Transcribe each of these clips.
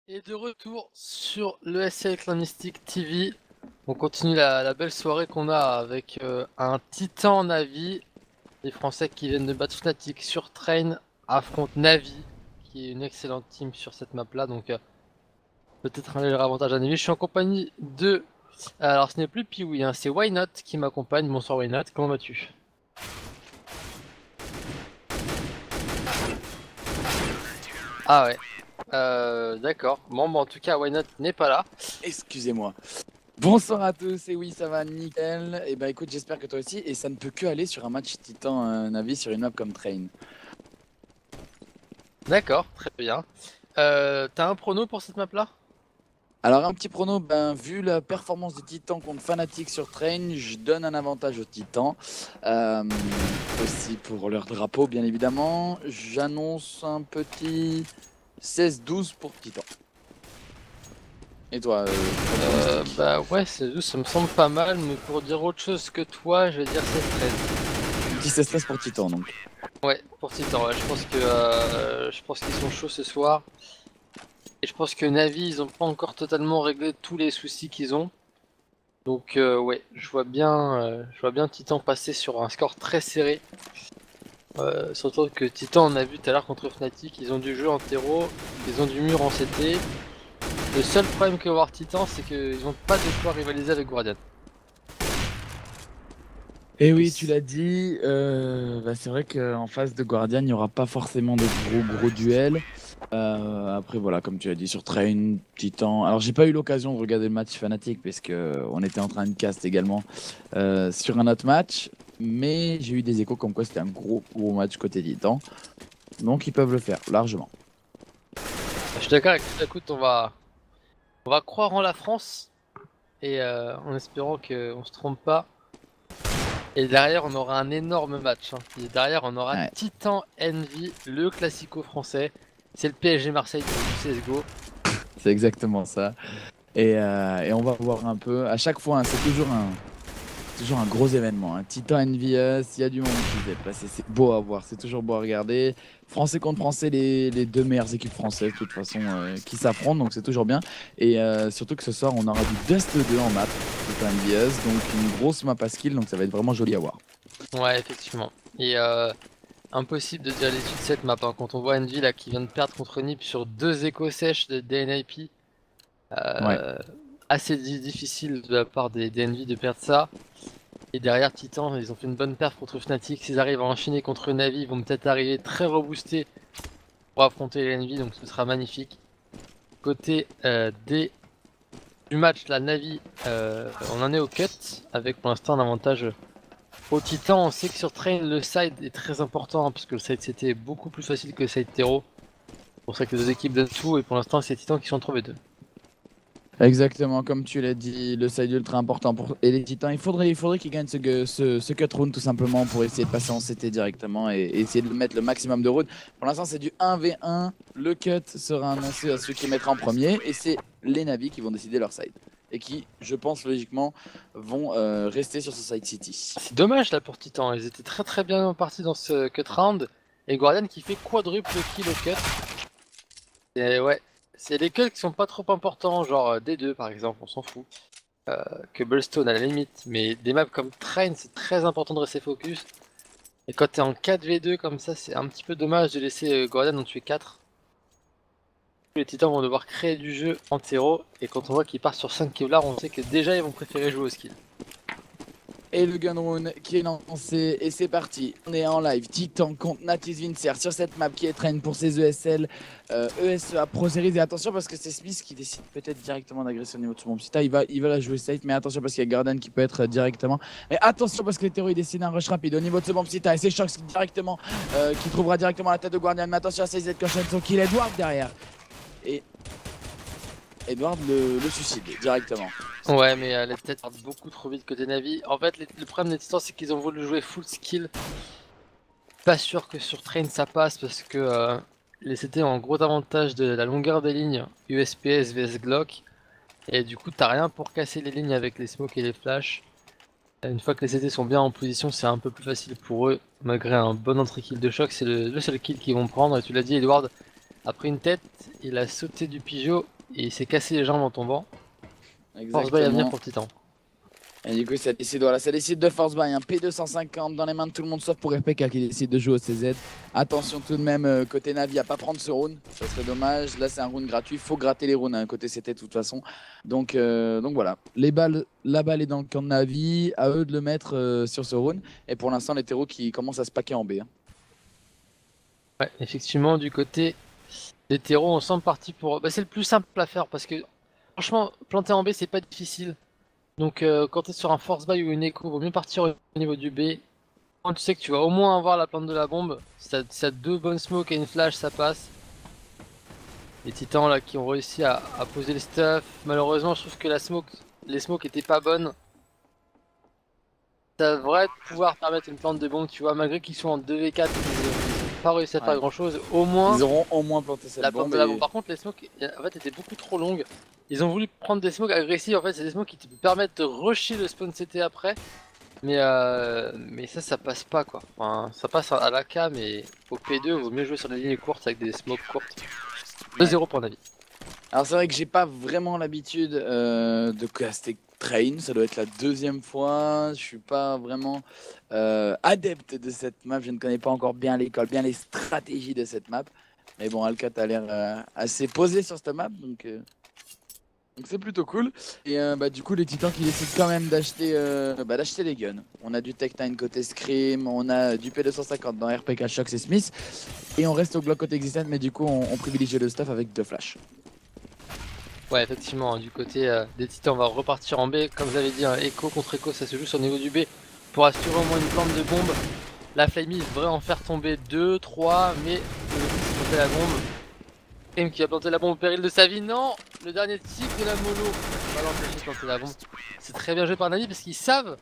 Et de retour sur le l'ESL Clan Mystique TV. On continue la belle soirée qu'on a avec un titan Navi. Les Français qui viennent de battre Fnatic sur Train affrontent Navi, qui est une excellente team sur cette map là. Donc peut-être un léger avantage à Navi. Je suis en compagnie de... Alors ce n'est plus Piwi, hein, c'est Why Not qui m'accompagne. Bonsoir Why Not, comment vas-tu? Ah ouais, d'accord. Bon, bah, en tout cas Why Not n'est pas là. Excusez-moi. Bonsoir à tous, et oui, ça va nickel. Et bah écoute, j'espère que toi aussi. Et ça ne peut que aller sur un match Titan Navi sur une map comme Train. D'accord, très bien. T'as un prono pour cette map là? Alors, un petit prono, vu la performance de Titan contre Fnatic sur Train, je donne un avantage aux Titans. Euh, Aussi pour leur drapeau, bien évidemment. J'annonce un petit 16-12 pour Titan. Et toi, pronostic? Bah ouais, c'est juste, ça me semble pas mal, mais pour dire autre chose que toi, je vais dire 16-13. Petit 16-13 pour Titan, donc. Ouais, pour Titan, ouais, je pense qu'ils sont chauds ce soir. Et je pense que Navi, ils ont pas encore totalement réglé tous les soucis qu'ils ont. Donc ouais, je vois bien Titan passer sur un score très serré. Surtout que Titan, on a vu tout à l'heure contre Fnatic, ils ont du jeu en terreau, ils ont du mur en CT. Le seul problème que va avoir Titan, c'est qu'ils n'ont pas de quoi rivaliser avec Guardian. Et oui, tu l'as dit, c'est vrai qu'en face de Guardian, il n'y aura pas forcément de gros duels. Après, voilà, comme tu as dit, sur Train, Titan. Alors, j'ai pas eu l'occasion de regarder le match Fnatic parce que on était en train de cast également sur un autre match. Mais j'ai eu des échos comme quoi c'était un gros match côté Titan. Donc, ils peuvent le faire largement. Je suis d'accord avec toi, écoute, on va croire en la France et en espérant qu'on se trompe pas. Et derrière, on aura un énorme match, hein. Et derrière, on aura Ouais, Titan Envy, le classico français. C'est le PSG Marseille du CSGO. c'est exactement ça. Et on va voir un peu. À chaque fois, hein, toujours un gros événement. Hein. Titan Envious, il y a du monde qui se déplace. C'est beau à voir, c'est toujours beau à regarder. Français contre Français, les deux meilleures équipes françaises, de toute façon, qui s'affrontent, donc c'est toujours bien. Et surtout que ce soir, on aura du Dust 2 en map, Titan Envious, donc une grosse map à skill, donc ça va être vraiment joli à voir. Ouais, effectivement. Et impossible de dire l'issue de cette map, hein. Quand on voit Envy là qui vient de perdre contre Nip sur deux échos sèches de DNIP, Ouais. euh, assez difficile de la part des Envy de perdre ça. Et derrière Titan, ils ont fait une bonne perf contre Fnatic. S'ils arrivent à enchaîner contre Navi, ils vont peut-être arriver très reboostés pour affronter les Envy, donc ce sera magnifique. Côté du match, la Navi, on en est au cut, avec pour l'instant un avantage au Titan. On sait que sur Train, le side est très important, hein, parce que le side CT est beaucoup plus facile que le side Terreau. C'est pour ça que les deux équipes donnent tout, et pour l'instant, c'est Titan qui sont entre les deux. Exactement, comme tu l'as dit, le side ultra important pour et les Titans. Il faudrait qu'ils gagnent ce cut round tout simplement pour essayer de passer en CT directement et essayer de mettre le maximum de rounds. Pour l'instant, c'est du 1v1. Le cut sera annoncé à ceux qui mettront en premier et c'est les Navi qui vont décider leur side et qui, je pense logiquement, vont rester sur ce side city. C'est dommage là pour Titan, ils étaient très bien partis dans ce cut round, et Guardian qui fait quadruple kill au cut. Et ouais, c'est les kills qui sont pas trop importants, genre D2 par exemple, on s'en fout. Que Bullstone à la limite, mais des maps comme Train, c'est très important de rester focus. Et quand t'es en 4v2 comme ça, c'est un petit peu dommage de laisser Guardian en tuer 4. Les titans vont devoir créer du jeu en terreau, et quand on voit qu'ils partent sur 5 kevlar, on sait que déjà ils vont préférer jouer au skill. Et le gun round qui est lancé et c'est parti. On est en live. Titan contre Natis Vincer sur cette map qui est traîne pour ses ESL, ESEA Pro Series. Et attention parce que c'est Smith qui décide peut-être directement d'agresser au niveau de son Psita. Il va la jouer safe, mais attention parce qu'il y a Garden qui peut être directement. Mais attention parce que les terreaux ils décident un rush rapide au niveau de ce bon Psita. Et c'est Shox directement qui trouvera directement la tête de Guardian. Mais attention à CZ qui enchaîne son kill. Edward derrière. Et Edward le suicide directement. Ouais, mais les têtes partent beaucoup trop vite côté Navi. En fait, le problème des titans, c'est qu'ils ont voulu jouer full skill. Pas sûr que sur Train ça passe parce que les CT ont un gros avantage de la longueur des lignes USPS vs Glock. Et du coup, t'as rien pour casser les lignes avec les smokes et les flashs. Une fois que les CT sont bien en position, c'est un peu plus facile pour eux. Malgré un bon entre-kill de choc, c'est le seul kill qu'ils vont prendre. Et tu l'as dit, Edward a pris une tête, il a sauté du Peugeot et il s'est cassé les jambes en tombant. Force buy à venir pour Titan. Et du coup, ça décide, voilà, ça décide de force buy. Un P250 dans les mains de tout le monde, sauf pour RPK qui décide de jouer au CZ. Attention tout de même, côté Navi, à pas prendre ce round. Ça serait dommage. Là, c'est un round gratuit. Il faut gratter les rounds, hein, côté CT de toute façon. Donc voilà. La balle est dans le camp de Navi. À eux de le mettre sur ce round. Et pour l'instant, les terreaux qui commencent à se paquer en B. Hein. Ouais, effectivement, du côté des terreaux, on semble parti pour. Bah, c'est le plus simple à faire parce que franchement, planter en B, c'est pas difficile. Donc quand tu es sur un force buy ou une écho, vaut mieux partir au niveau du B. Quand tu sais que tu vas au moins avoir la plante de la bombe, si t'as deux bonnes smokes et une flash, ça passe. Les titans là qui ont réussi à poser le stuff. Malheureusement, je trouve que les smokes étaient pas bonnes. Ça devrait pouvoir permettre une plante de bombe, tu vois, malgré qu'ils sont en 2v4, ils n'ont pas réussi à faire grand chose. Au moins, ils auront au moins planté cette la bombe. plante de la bombe. Par contre, les smokes en fait étaient beaucoup trop longues. Ils ont voulu prendre des smokes agressifs, en fait, c'est des smokes qui te permettent de rusher le spawn CT après. Mais ça passe pas quoi. Enfin, ça passe à l'AK, mais au P2, il vaut mieux jouer sur des lignes courtes avec des smokes courtes. 2-0 pour Navi. Alors c'est vrai que j'ai pas vraiment l'habitude de caster Train, ça doit être la deuxième fois. Je suis pas vraiment adepte de cette map, je ne connais pas encore bien l'école, bien les stratégies de cette map. Mais bon, Alcat a l'air assez posé sur cette map, donc c'est plutôt cool. Et du coup, les titans qui décident quand même d'acheter les guns. On a du Tech9 côté Scream, on a du P250 dans RPK, Shox et Smith. Et on reste au bloc côté existant, mais du coup, on privilégie le stuff avec deux flashs. Ouais, effectivement, du côté des titans, on va repartir en B. Comme j'avais dit, un Echo contre Echo, ça se joue sur le niveau du B pour assurer au moins une plante de bombe. La Flamey devrait en faire tomber 2, 3, mais le c'est planter la bombe. Scream qui va planter la bombe au péril de sa vie. Non, le dernier tic de la mollo. On va l'empêcher de planter la bombe. C'est très bien joué par Navi parce qu'ils savent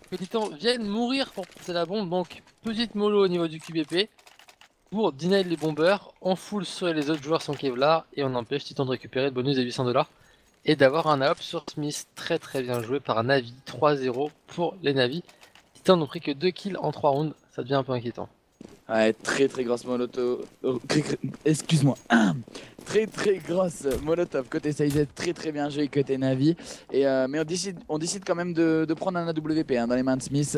que les titans viennent mourir pour planter la bombe. Donc, petite mollo au niveau du QBP. Pour deny les bombeurs, on full sur les autres joueurs sans Kevlar et on empêche Titan de récupérer le bonus de 800$ et d'avoir un AOP sur Smith. Très très bien joué par Navi, 3-0 pour les Navi. Titan n'ont pris que 2 kills en 3 rounds, ça devient un peu inquiétant. Ouais, très grosse molotov. Excuse-moi. Très grosse molotov côté CZ, très bien joué côté Navi. Et mais on décide quand même de prendre un AWP dans les mains de Smith.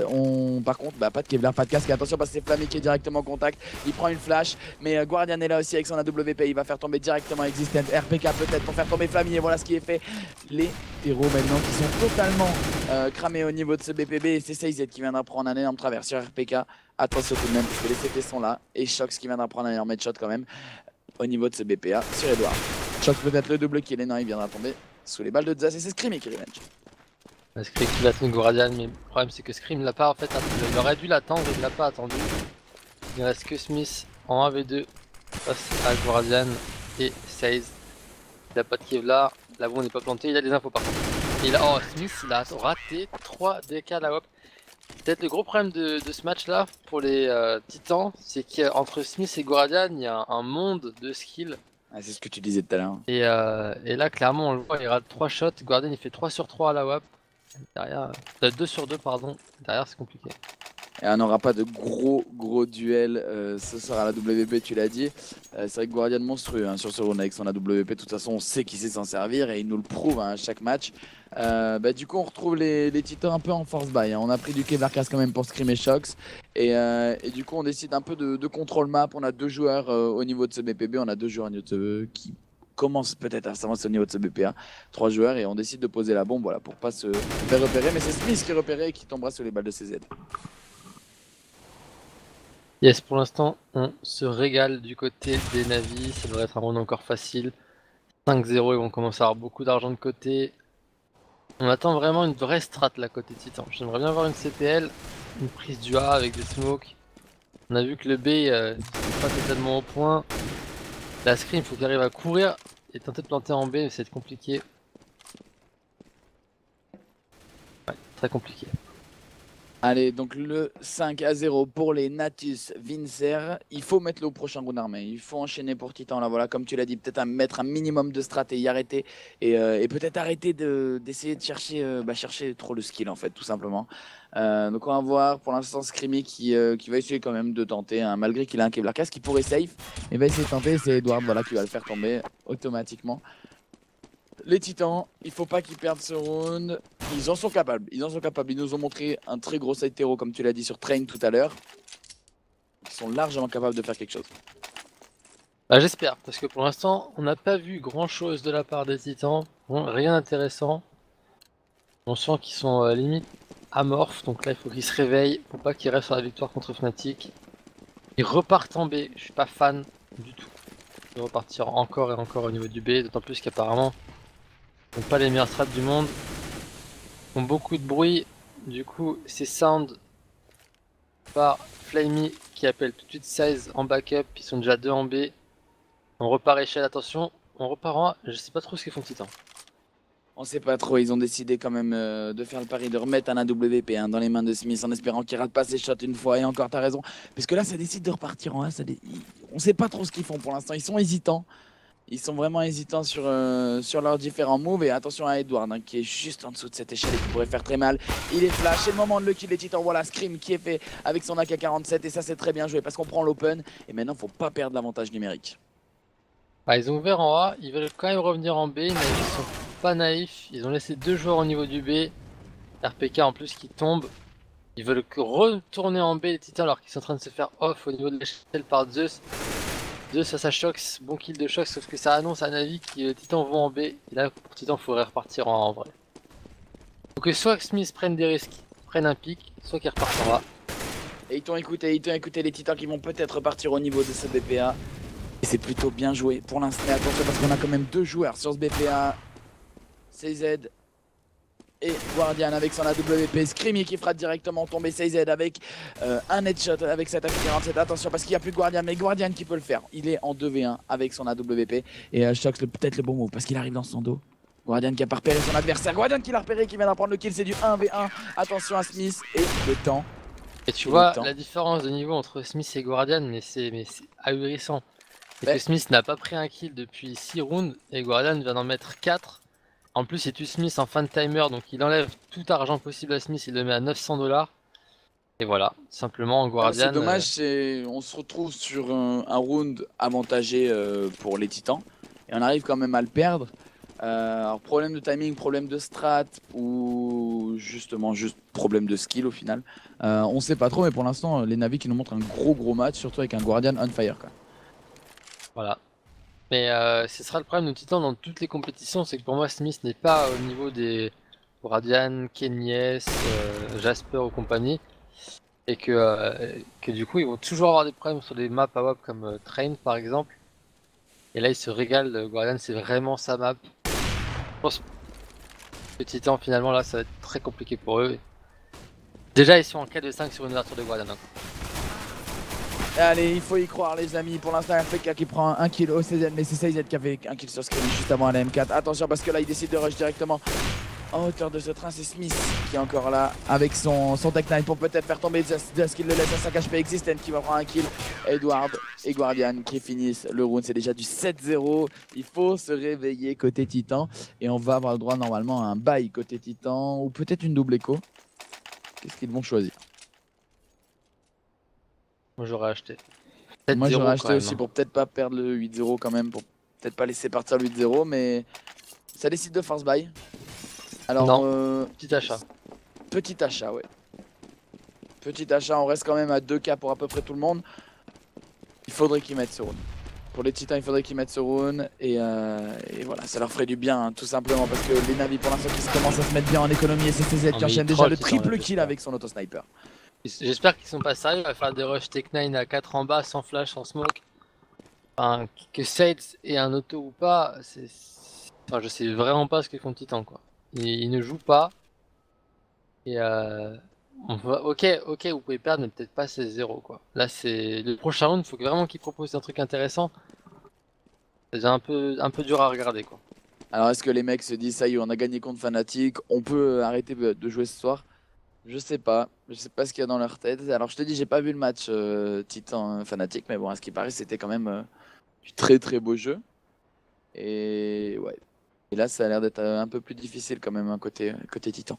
Par contre, pas de Kevlar, pas de casque. Attention parce que c'est Flammy qui est directement en contact. Il prend une flash, mais Guardian est là aussi avec son AWP. Il va faire tomber directement Existent. RPK peut-être pour faire tomber Flammy. Et voilà ce qui est fait. Les héros maintenant qui sont totalement cramés au niveau de ce BPB. Et c'est CZ qui viendra prendre un énorme travers sur RPK. Attention tout de même parce que les CT sont là. Et Shox qui viendra prendre un énorme headshot quand même au niveau de ce BPA sur Edouard. Shox peut-être le double kill et non, il viendra tomber sous les balles de Zaz et c'est Screamy qui revenge. Scream qui va attendre Goradian, mais le problème c'est que Scream l'a pas en fait, il aurait dû l'attendre, il l'a pas attendu. Il ne reste que Smith en 1v2 face à Goradian et Saze. Il a pas de Kevlar, la bombe n'est pas plantée, il a des infos par contre. Et il a... Oh, Smith il a raté 3 DK à la hop. Peut-être le gros problème de ce match là pour les titans, c'est qu'entre Smith et Goradian il y a un monde de skills. Ah, c'est ce que tu disais tout à l'heure. Et là clairement on le voit, il rate 3 shots, Goradian il fait 3 sur 3 à la WAP. Derrière, 2 sur 2 pardon, derrière c'est compliqué. Et on n'aura pas de gros duel ce soir à la WP, tu l'as dit. C'est vrai que Guardian monstrueux sur ce round avec son AWP. De toute façon, on sait qu'il sait s'en servir et il nous le prouve à chaque match. Du coup, on retrouve les titans un peu en force buy. On a pris du Kevlar Cast quand même pour Scream et Shox. Et du coup, on décide un peu de contrôle map. On a 2 joueurs au niveau de ce BPB. On a 2 joueurs qui commencent peut-être à s'avancer au niveau de ce BPA. 3 joueurs et on décide de poser la bombe voilà, pour pas se faire repérer. Mais c'est Smith qui est repéré et qui tombera sur les balles de CZ. Yes, pour l'instant, on se régale du côté des Navis. Ça devrait être un round encore facile. 5-0, ils vont commencer à avoir beaucoup d'argent de côté. On attend vraiment une vraie strat là côté Titan. J'aimerais bien avoir une CPL, une prise du A avec des smokes. On a vu que le B n'est pas totalement au point. La Scream, il faut qu'il arrive à courir et tenter de planter en B, mais c'est compliqué. Ouais, très compliqué. Allez, donc le 5-0 pour les Natus Vincer. Il faut mettre le au prochain round armé. Il faut enchaîner pour Titan. Là, voilà, comme tu l'as dit, peut-être mettre un minimum de strat et y arrêter. Et peut-être arrêter d'essayer de chercher trop le skill, en fait, tout simplement. Donc, on va voir pour l'instant Screamy qui va essayer quand même de tenter, hein, malgré qu'il a un Kevlar Cast qui pourrait safe. Il va essayer de tenter. C'est Edward voilà, qui va le faire tomber automatiquement. Les Titans, il faut pas qu'ils perdent ce round. Ils en sont capables. Ils nous ont montré un très gros side hero, comme tu l'as dit sur Train tout à l'heure. Ils sont largement capables de faire quelque chose. Bah, j'espère, parce que pour l'instant, on n'a pas vu grand chose de la part des Titans. Bon, rien d'intéressant. On sent qu'ils sont limite amorphes, donc là il faut qu'ils se réveillent pour pas qu'ils restent sur la victoire contre Fnatic. Ils repartent en B, je suis pas fan du tout de repartir encore et encore au niveau du B, d'autant plus qu'apparemment ils n'ont pas les meilleures strats du monde. Ils ont beaucoup de bruit, du coup c'est Sound par Flamey qui appelle tout de suite 16 en backup, ils sont déjà 2 en B. On repart échelle, attention, on repart en A, je sais pas trop ce qu'ils font Titan. On sait pas trop, ils ont décidé quand même de faire le pari de remettre un AWP dans les mains de Smith en espérant qu'il rate pas ses shots une fois. Et encore, t'as raison, puisque là ça décide de repartir en A. On sait pas trop ce qu'ils font pour l'instant, ils sont hésitants. Ils sont vraiment hésitants sur leurs différents moves. Et attention à Edward qui est juste en dessous de cette échelle et qui pourrait faire très mal. Il est flash, c'est le moment de le kill des Titans. Voilà, Scream qui est fait avec son AK-47 et ça c'est très bien joué parce qu'on prend l'open. Et maintenant faut pas perdre l'avantage numérique. Ah, ils ont ouvert en A, ils veulent quand même revenir en B, mais ils sont pas naïfs. Ils ont laissé 2 joueurs au niveau du B. RPK en plus qui tombe. Ils veulent retourner en B les Titans alors qu'ils sont en train de se faire off au niveau de l'échelle par Zeus. Zeus face à Shox, bon kill de Shox, sauf que ça annonce à Navi que les Titans vont en B. Et là pour Titan il faudrait repartir en vrai. Donc que soit Smith prenne des risques, prenne un pic, soit qu'ils repartent en A. Et ils t'ont écouté les Titans qui vont peut-être repartir au niveau de ce BPA. Et c'est plutôt bien joué pour l'instant. Attention parce qu'on a quand même 2 joueurs sur ce BPA. CZ et Guardian avec son AWP. Screamy qui fera directement tomber CZ avec un headshot avec cette AK-47. Attention parce qu'il n'y a plus de Guardian, mais Guardian qui peut le faire. Il est en 2v1 avec son AWP. Et Shox peut-être le bon move parce qu'il arrive dans son dos. Guardian qui a pas repéré son adversaire. Guardian qui l'a repéré, qui vient d'en prendre le kill. C'est du 1v1. Attention à Smith et le temps. Et tu vois la différence de niveau entre Smith et Guardian, mais c'est ahurissant. Et que Smith n'a pas pris un kill depuis 6 rounds et Guardian vient d'en mettre 4. En plus il tue Smith en fin de timer, donc il enlève tout argent possible à Smith, il le met à 900 $. Et voilà, simplement Guardian... C'est dommage, on se retrouve sur un round avantagé pour les Titans. Et on arrive quand même à le perdre. Alors problème de timing, problème de strat ou justement juste problème de skill au final. On sait pas trop, mais pour l'instant les Navi qui nous montrent un gros match, surtout avec un Guardian on fire quoi. Voilà. Mais ce sera le problème de Titan dans toutes les compétitions, c'est que pour moi Smith n'est pas au niveau des Guardian, Kenyes, Jasper ou compagnie. Et que du coup ils vont toujours avoir des problèmes sur des maps à WAP comme Train par exemple. Et là ils se régalent, Guardian c'est vraiment sa map. Je pense que Titan finalement là ça va être très compliqué pour eux. Déjà ils sont en 4 de 5 sur une ouverture de Guardian. Allez, il faut y croire les amis, pour l'instant RPK qui prend un kill au CZ, mais c'est CZ qui avait un kill sur Scream juste avant à la M4. Attention parce que là il décide de rush directement en hauteur de ce train, c'est Smith qui est encore là avec son Tech 9 pour peut-être faire tomber Just qu'il le laisse à 5 HP Existent qui va prendre un kill. Edward et Guardian qui finissent le round, c'est déjà du 7-0. Il faut se réveiller côté Titan et on va avoir le droit normalement à un bye côté Titan ou peut-être une double écho. Qu'est-ce qu'ils vont choisir? Moi j'aurais acheté. Moi j'aurais acheté aussi pour peut-être pas perdre le 8-0 quand même, pour peut-être pas laisser partir le 8-0, mais ça décide de force buy. Alors, non, petit achat. Petit achat, ouais. Petit achat, on reste quand même à 2K pour à peu près tout le monde. Il faudrait qu'ils mettent ce round. Pour les Titans, il faudrait qu'ils mettent ce round et voilà, ça leur ferait du bien, hein, tout simplement, parce que les Navi pour l'instant qui commencent à se mettre bien en économie et c'est CZ qui enchaîne déjà le triple kill avec son auto-sniper. J'espère qu'ils sont pas sérieux à faire des rush Tech 9 à 4 en bas, sans flash, sans smoke. Enfin, que Sales ait un auto ou pas, enfin, je sais vraiment pas ce que font Titan quoi. Ils ne jouent pas. Et on va... ok, vous pouvez perdre, mais peut-être pas 16-0 quoi. Là c'est le prochain round, il faut vraiment qu'ils proposent un truc intéressant. C'est déjà un peu dur à regarder quoi. Alors est-ce que les mecs se disent ça y est, on a gagné contre Fnatic, on peut arrêter de jouer ce soir? Je sais pas ce qu'il y a dans leur tête. Alors je te dis, j'ai pas vu le match Titan Fnatic, mais bon, à ce qui paraît, c'était quand même du très beau jeu. Et ouais. Et là, ça a l'air d'être un peu plus difficile quand même, côté Titan.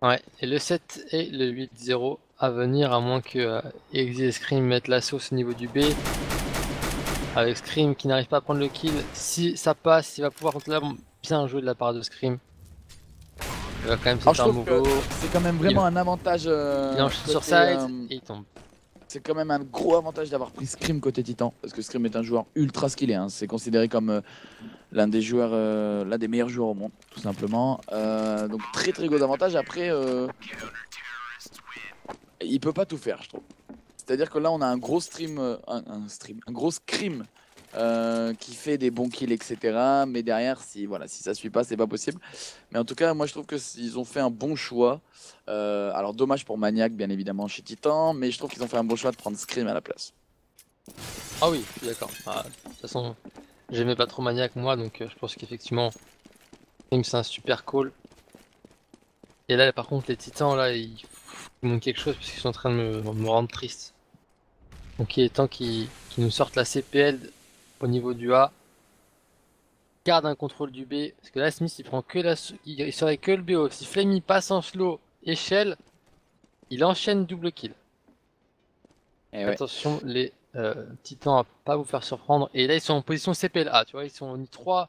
Ouais, et le 7 et le 8-0 à venir, à moins que Exi et Scream mettent la sauce au niveau du B. avec Scream qui n'arrive pas à prendre le kill. Si ça passe, il va pouvoir contre la bombe. Bien joué de la part de Scream. Il va quand même Alors je sauter un trouve Mogo. que c'est quand même vraiment un avantage Il enchaîne sur côté, side et il tombe. c'est quand même un gros avantage d'avoir pris Scream côté Titan, parce que Scream est un joueur ultra skillé, hein. C'est considéré comme l'un des joueurs, l'un des meilleurs joueurs au monde, tout simplement. Donc très très gros avantage. Après, il peut pas tout faire, je trouve. C'est-à-dire que là, on a un gros stream, un gros Scream qui fait des bons kills, etc. Mais derrière, si voilà, si ça suit pas, c'est pas possible. Mais en tout cas, moi, je trouve que ils ont fait un bon choix. Alors dommage pour Maniac, bien évidemment, chez Titan, mais je trouve qu'ils ont fait un bon choix de prendre Scream à la place. Ah oui, je suis d'accord. Ah, de toute façon, j'aimais pas trop Maniac moi, donc je pense qu'effectivement, Scream c'est un super call. Et là, par contre, les titans, là, ils manquent quelque chose parce qu'ils sont en train de me rendre triste. Donc il est temps qu'ils nous sortent la CPL au niveau du A. Garde un contrôle du B. Parce que là, Smith, il prend que il serait que le BO. Si Flamey passe en slow, échelle, il enchaîne double kill. Et ouais. Attention, les titans à pas vous faire surprendre. Et là, ils sont en position CPLA, tu vois, ils sont en I3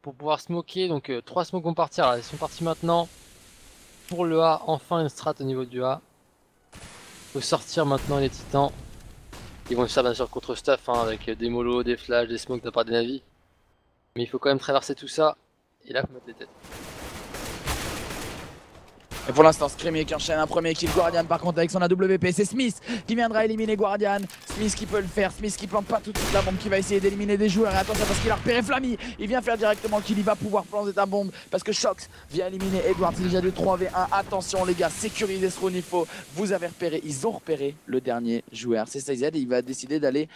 pour pouvoir smoker. Donc 3 smokes vont partir. Là, ils sont partis maintenant. Pour le A, enfin une strat au niveau du A. Faut sortir maintenant les titans. Ils vont le faire bien sûr contre stuff, hein, avec des molos, des flashs, des smokes de la part des navis. Mais il faut quand même traverser tout ça. Et là, faut mettre les têtes. Et pour l'instant, Scream qui enchaîne un premier kill. Guardian, par contre, avec son AWP, c'est Smith qui viendra éliminer Guardian. Smith qui peut le faire. Smith qui plante pas tout de suite la bombe, qui va essayer d'éliminer des joueurs. Et attention parce qu'il a repéré Flammy. Il vient faire directement le kill. Il va pouvoir planter ta bombe parce que Shox vient éliminer Edward. C'est déjà du 3v1. Attention, les gars, sécurisez ce round. Il faut. Vous avez repéré. Ils ont repéré le dernier joueur. C'est SiZe. Il va décider d'aller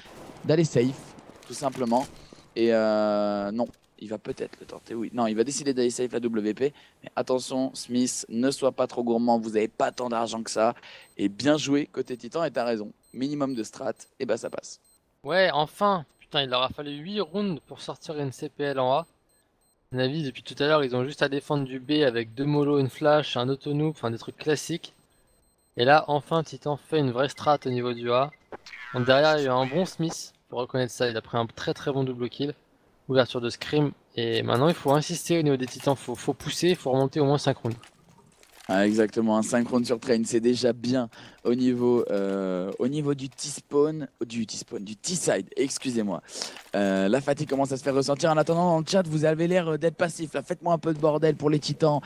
safe, tout simplement. Et non. Il va peut-être le tenter, oui. Non, il va décider d'aller safe la WP. Mais attention, Smith, ne sois pas trop gourmand. Vous n'avez pas tant d'argent que ça. Et bien joué côté Titan, et t'as raison. Minimum de strat, et bah ça passe. Ouais, enfin. Putain, il leur a fallu 8 rounds pour sortir une CPL en A. Navi, depuis tout à l'heure, ils ont juste à défendre du B avec 2 molos, une flash, un auto-noob, enfin des trucs classiques. Et là, enfin, Titan fait une vraie strat au niveau du A. Donc derrière, il y a eu un bon Smith, faut reconnaître ça. Il a pris un très très bon double kill. Ouverture de Scream. Et maintenant, il faut insister au niveau des titans. Faut pousser, il faut remonter au moins 5 rounds. Ah, exactement, un synchrone sur train, c'est déjà bien au niveau du T-spawn, du T-side, excusez-moi. La fatigue commence à se faire ressentir. En attendant, dans le chat, vous avez l'air d'être passif. Là, faites-moi un peu de bordel pour les titans.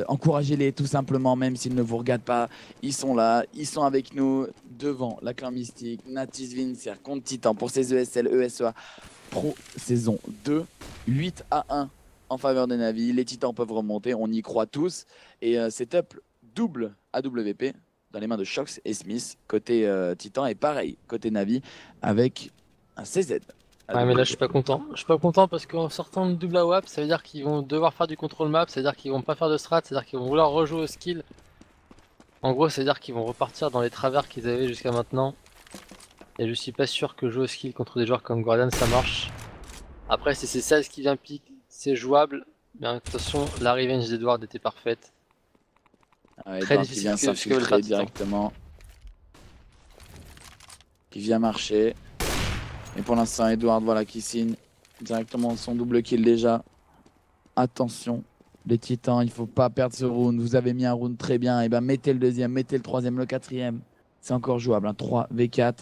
Encouragez-les tout simplement, même s'ils ne vous regardent pas. Ils sont là, ils sont avec nous devant la clan mystique. Natis Vincer contre Titan pour ses ESL, ESEA Pro saison 2, 8-1 en faveur des Navi. Les titans peuvent remonter, on y croit tous. Et setup double AWP dans les mains de Shox et Smith côté Titan. Et pareil, côté Navi avec un CZ. Ouais, mais là, je suis pas content. Je suis pas content parce qu'en sortant de double AWP, ça veut dire qu'ils vont devoir faire du contrôle map, ça veut dire qu'ils vont pas faire de strat, ça veut dire qu'ils vont vouloir rejouer au skill. En gros, ça veut dire qu'ils vont repartir dans les travers qu'ils avaient jusqu'à maintenant. Et je suis pas sûr que jouer au skill contre des joueurs comme Guardian ça marche. Après, si c'est 16 qui vient pique, c'est jouable. Mais attention, la revenge d'Edward était parfaite. Très Edward qui difficile vient s'infiltrer directement. Qui vient marcher. Et pour l'instant, Edward voilà, qui signe directement son double kill déjà. Attention, les titans, il faut pas perdre ce round. Vous avez mis un round très bien. Et ben mettez le deuxième, mettez le troisième, le quatrième. C'est encore jouable. 3v4.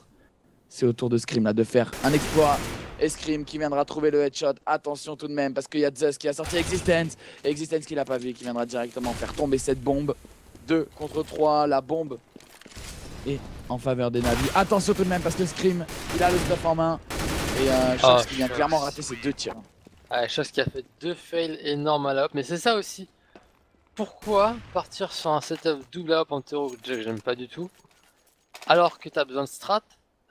C'est au tour de Scream là de faire un exploit. Et Scream qui viendra trouver le headshot. Attention tout de même parce qu'il y a Zeus qui a sorti Existence. Existence qui l'a pas vu, qui viendra directement faire tomber cette bombe. 2 contre 3, la bombe est en faveur des Navi. Attention tout de même parce que Scream, il a le stuff en main. Et Shox qui vient clairement rater ses 2 tirs. Ouais, chose qui a fait 2 fails énormes à la hop. Mais c'est ça aussi. Pourquoi partir sur un setup double hop en terreau que j'aime pas du tout, alors que t'as besoin de strat,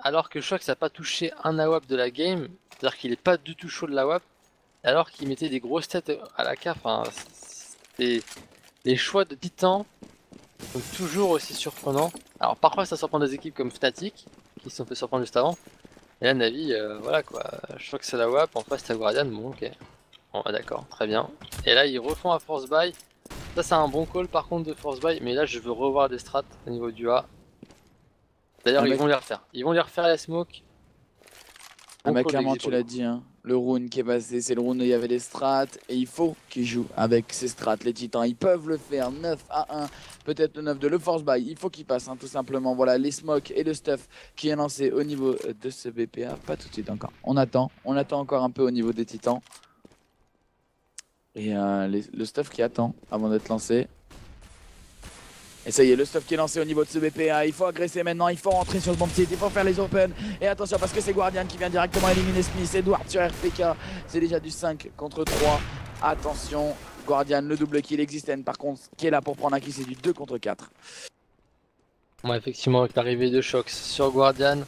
alors que Shox n'a pas touché un AWP de la game, c'est-à-dire qu'il est pas du tout chaud de l'AWP, alors qu'il mettait des grosses têtes à la caf. Enfin, les choix de Titan sont toujours aussi surprenants. Alors parfois ça surprend des équipes comme Fnatic, qui se sont fait surprendre juste avant. Et là Navi, voilà quoi, Shox c'est l'AWP, en face t'as Guardian, bon ok. Bon bah, d'accord, très bien. Et là ils refont un force buy. Ça c'est un bon call par contre de force buy, mais là je veux revoir des strats au niveau du A. D'ailleurs ils vont les refaire. Ils vont les refaire la smoke. Ah Bon bah call clairement d'Exi tu pour le l'as coup. dit, hein. Le round qui est passé, c'est le round où il y avait des strats et il faut qu'ils jouent avec ces strats. Les titans, ils peuvent le faire 9-1, peut-être le 9-2, le force buy, il faut qu'il passe tout simplement. Voilà les smokes et le stuff qui est lancé au niveau de ce BPA. Pas tout de suite encore. On attend encore un peu au niveau des titans. Et le stuff qui attend avant d'être lancé. Et ça y est, le stuff qui est lancé au niveau de ce BPA, il faut agresser maintenant, il faut rentrer sur le bomb site, il faut faire les open. Et attention parce que c'est Guardian qui vient directement éliminer Smith, Edward sur RPK, c'est déjà du 5 contre 3. Attention, Guardian, le double kill existent par contre, qui est là pour prendre un kill, c'est du 2 contre 4. Bon, effectivement, avec l'arrivée de Shox sur Guardian,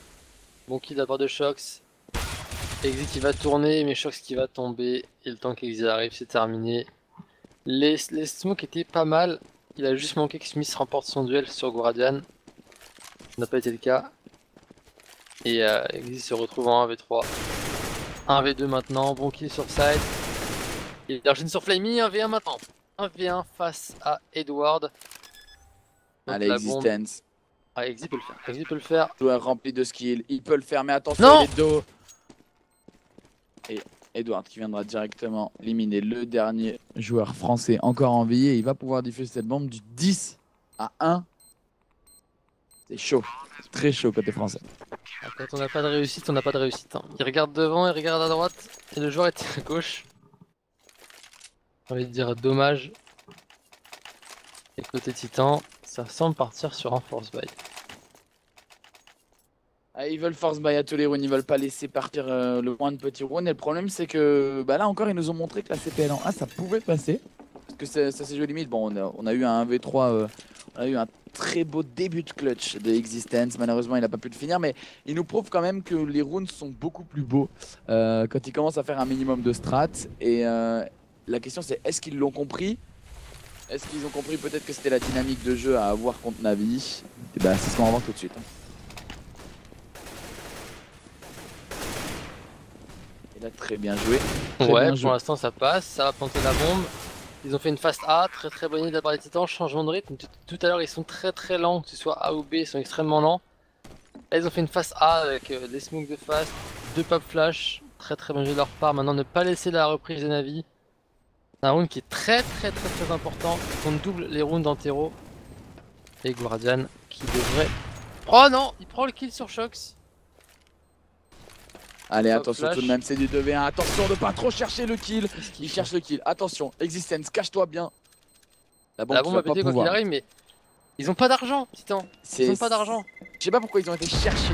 bon kill d'abord de Shox. Exi qui va tourner, mais Shox qui va tomber. Et le temps qu'Exi arrive, c'est terminé. Les smokes étaient pas mal. Il a juste manqué que Smith remporte son duel sur Guardian. Ça n'a pas été le cas. Et Exi se retrouve en 1v3. 1v2 maintenant, bon kill sur side. Il enchaîne sur Flamey, 1v1 maintenant. 1v1 face à Edward. Donc Allez, la bombe. Existence, Ah, Exi peut le faire. Exi peut le faire. joueur rempli de skill, il peut le faire, mais attention, Non, il est dos. Et Edward qui viendra directement éliminer le dernier joueur français encore en vie. Et il va pouvoir diffuser cette bombe du 10-1. C'est chaud, très chaud côté français. quand on n'a pas de réussite, on n'a pas de réussite. Hein. Il regarde devant, il regarde à droite, et le joueur est à gauche. J'ai envie de dire dommage. Et côté Titan, ça semble partir sur un force buy. Ah, ils veulent force buy à tous les rounds, ils veulent pas laisser partir le moins de petits rounds. Et le problème c'est que là encore ils nous ont montré que la CPL en A ça pouvait passer. Parce que ça s'est joué limite. Bon on a eu un 1v3, on a eu un très beau début de clutch de Existence. Malheureusement il n'a pas pu le finir, mais il nous prouve quand même que les rounds sont beaucoup plus beaux quand ils commencent à faire un minimum de strat. Et la question c'est est-ce qu'ils l'ont compris? Est-ce qu'ils ont compris peut-être que c'était la dynamique de jeu à avoir contre Navi? Et bah c'est ce qu'on va voir tout de suite. Il a très bien joué. Ouais, pour l'instant ça passe, ça va planter la bombe. Ils ont fait une fast A, très bonne idée de la part des Titans, changement de rythme. Tout à l'heure ils sont très lents, que ce soit A ou B, ils sont extrêmement lents. Là ils ont fait une fast A avec des smokes de fast, 2 pop flash, très bon jeu de leur part. Maintenant ne pas laisser la reprise de Navi. C'est un round qui est très important, on double les rounds en terreau. Et Guardian qui devrait... Oh non, il prend le kill sur Shox. Allez, Hop, attention flash. tout de même, c'est du 2v1. Attention de pas trop chercher le kill. Il cherche le kill. Attention, Existence, cache-toi bien. La bombe, La bombe a pété quoi qu'il arrive, mais ils ont pas d'argent, Titan. Ils ont pas d'argent. Je sais pas pourquoi ils ont été chercher.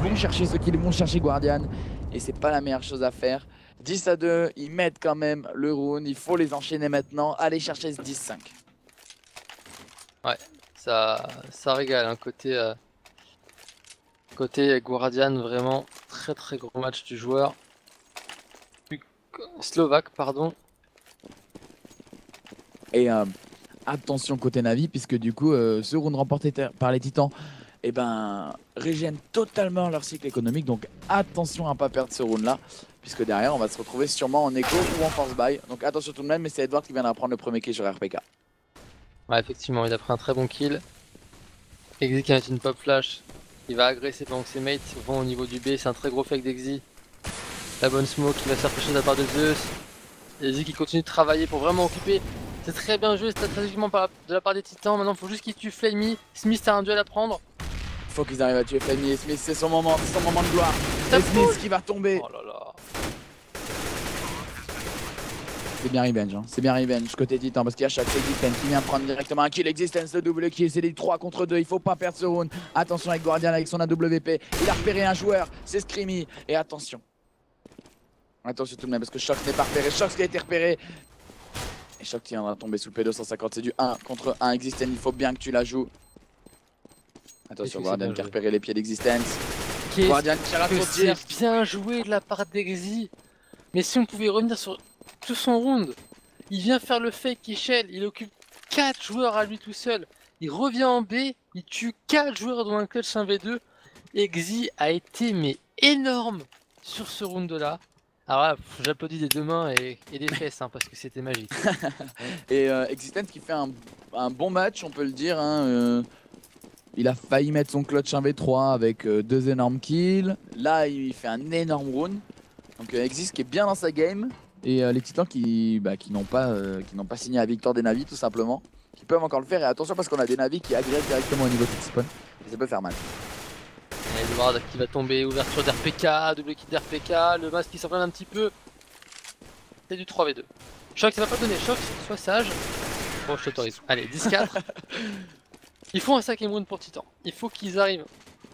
Ils vont chercher ce kill, ils vont chercher Guardian. Et c'est pas la meilleure chose à faire. 10-2, ils mettent quand même le round. Il faut les enchaîner maintenant. Allez chercher ce 10-5. Ouais, ça régale, hein, côté Guardian, vraiment très gros match du joueur. Slovaque, pardon. Et attention côté Navi, puisque du coup, ce round remporté par les Titans, régène totalement leur cycle économique. Donc attention à ne pas perdre ce round là, puisque derrière on va se retrouver sûrement en écho ou en force buy. Donc attention tout de même, mais c'est Edward qui viendra prendre le premier kill sur RPK. Ouais, effectivement, il a pris un très bon kill. Exi qui a une pop flash, il va agresser pendant que ses mates vont au niveau du B, c'est un très gros fake d'Exi. La bonne smoke qui va se rapprocher de la part de Zeus. Exi qui continue de travailler pour vraiment occuper. C'est très bien joué stratégiquement de la part des Titans. Maintenant, il faut juste qu'il tue Flamey. Smith a un duel à prendre. Il faut qu'ils arrivent à tuer Flamey et Smith, c'est son moment de gloire. Ça Et Smith qui va tomber. Oh là là. C'est bien revenge, hein. C'est bien revenge côté Titan parce qu'il y a chaque Existence qui vient prendre directement un kill. Existence, le double kill, c'est des 3 contre 2. Il faut pas perdre ce round. Attention avec Guardian avec son AWP. Il a repéré un joueur, c'est Screamy. Et attention. Attention tout de même parce que Shox n'est pas repéré. Shox qui a été repéré. Et Shox qui viendra tomber sous le P250. C'est du 1 contre 1 Existence. Il faut bien que tu la joues. Attention, Guardian qui a repéré les pieds d'Existence. Guardian qui rate son tir. C'est bien joué de la part d'Exi. Mais si on pouvait revenir sur tout son round, il vient faire le fake Ishel, il occupe 4 joueurs à lui tout seul. Il revient en B, il tue 4 joueurs dans un clutch 1v2. Exi a été mais énorme sur ce round là. Alors là, j'applaudis des deux mains et des fesses hein, parce que c'était magique. Et Existence qui fait un bon match, on peut le dire. Hein, Il a failli mettre son clutch 1v3 avec 2 énormes kills. Là, il fait un énorme round. Donc Exis qui est bien dans sa game. Et les titans qui n'ont pas signé la victoire des navis tout simplement. Qui peuvent encore le faire. Et attention parce qu'on a des navis qui agressent directement au niveau de cette spawn. Et ça peut faire mal. Et Edward qui va tomber, ouverture d'RPK, double kill d'RPK, le masque qui s'enflamme un petit peu. C'est du 3v2. Shox, ça va pas donner. Shox, sois sage. Bon, je t'autorise. Allez, 10-4. Ils font un 5ème round pour Titan. Il faut qu'ils arrivent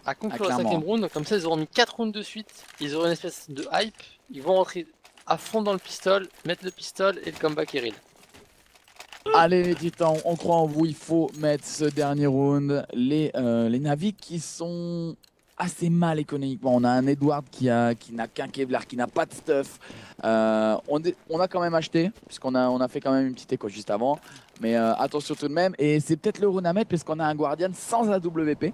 à conclure le 5ème round. Comme ça, ils auront mis 4 rounds de suite. Ils auront une espèce de hype. Ils vont rentrer à fond dans le pistol, mettre le pistol et le comeback est real. Allez les titans, on croit en vous, il faut mettre ce dernier round. Les navis qui sont assez mal économiquement. On a un Edward qui n'a qu'un Kevlar, qui n'a pas de stuff. On a quand même acheté, puisqu'on a fait quand même une petite écho juste avant. Mais attention tout de même, et c'est peut-être le round à mettre, puisqu'on a un Guardian sans AWP.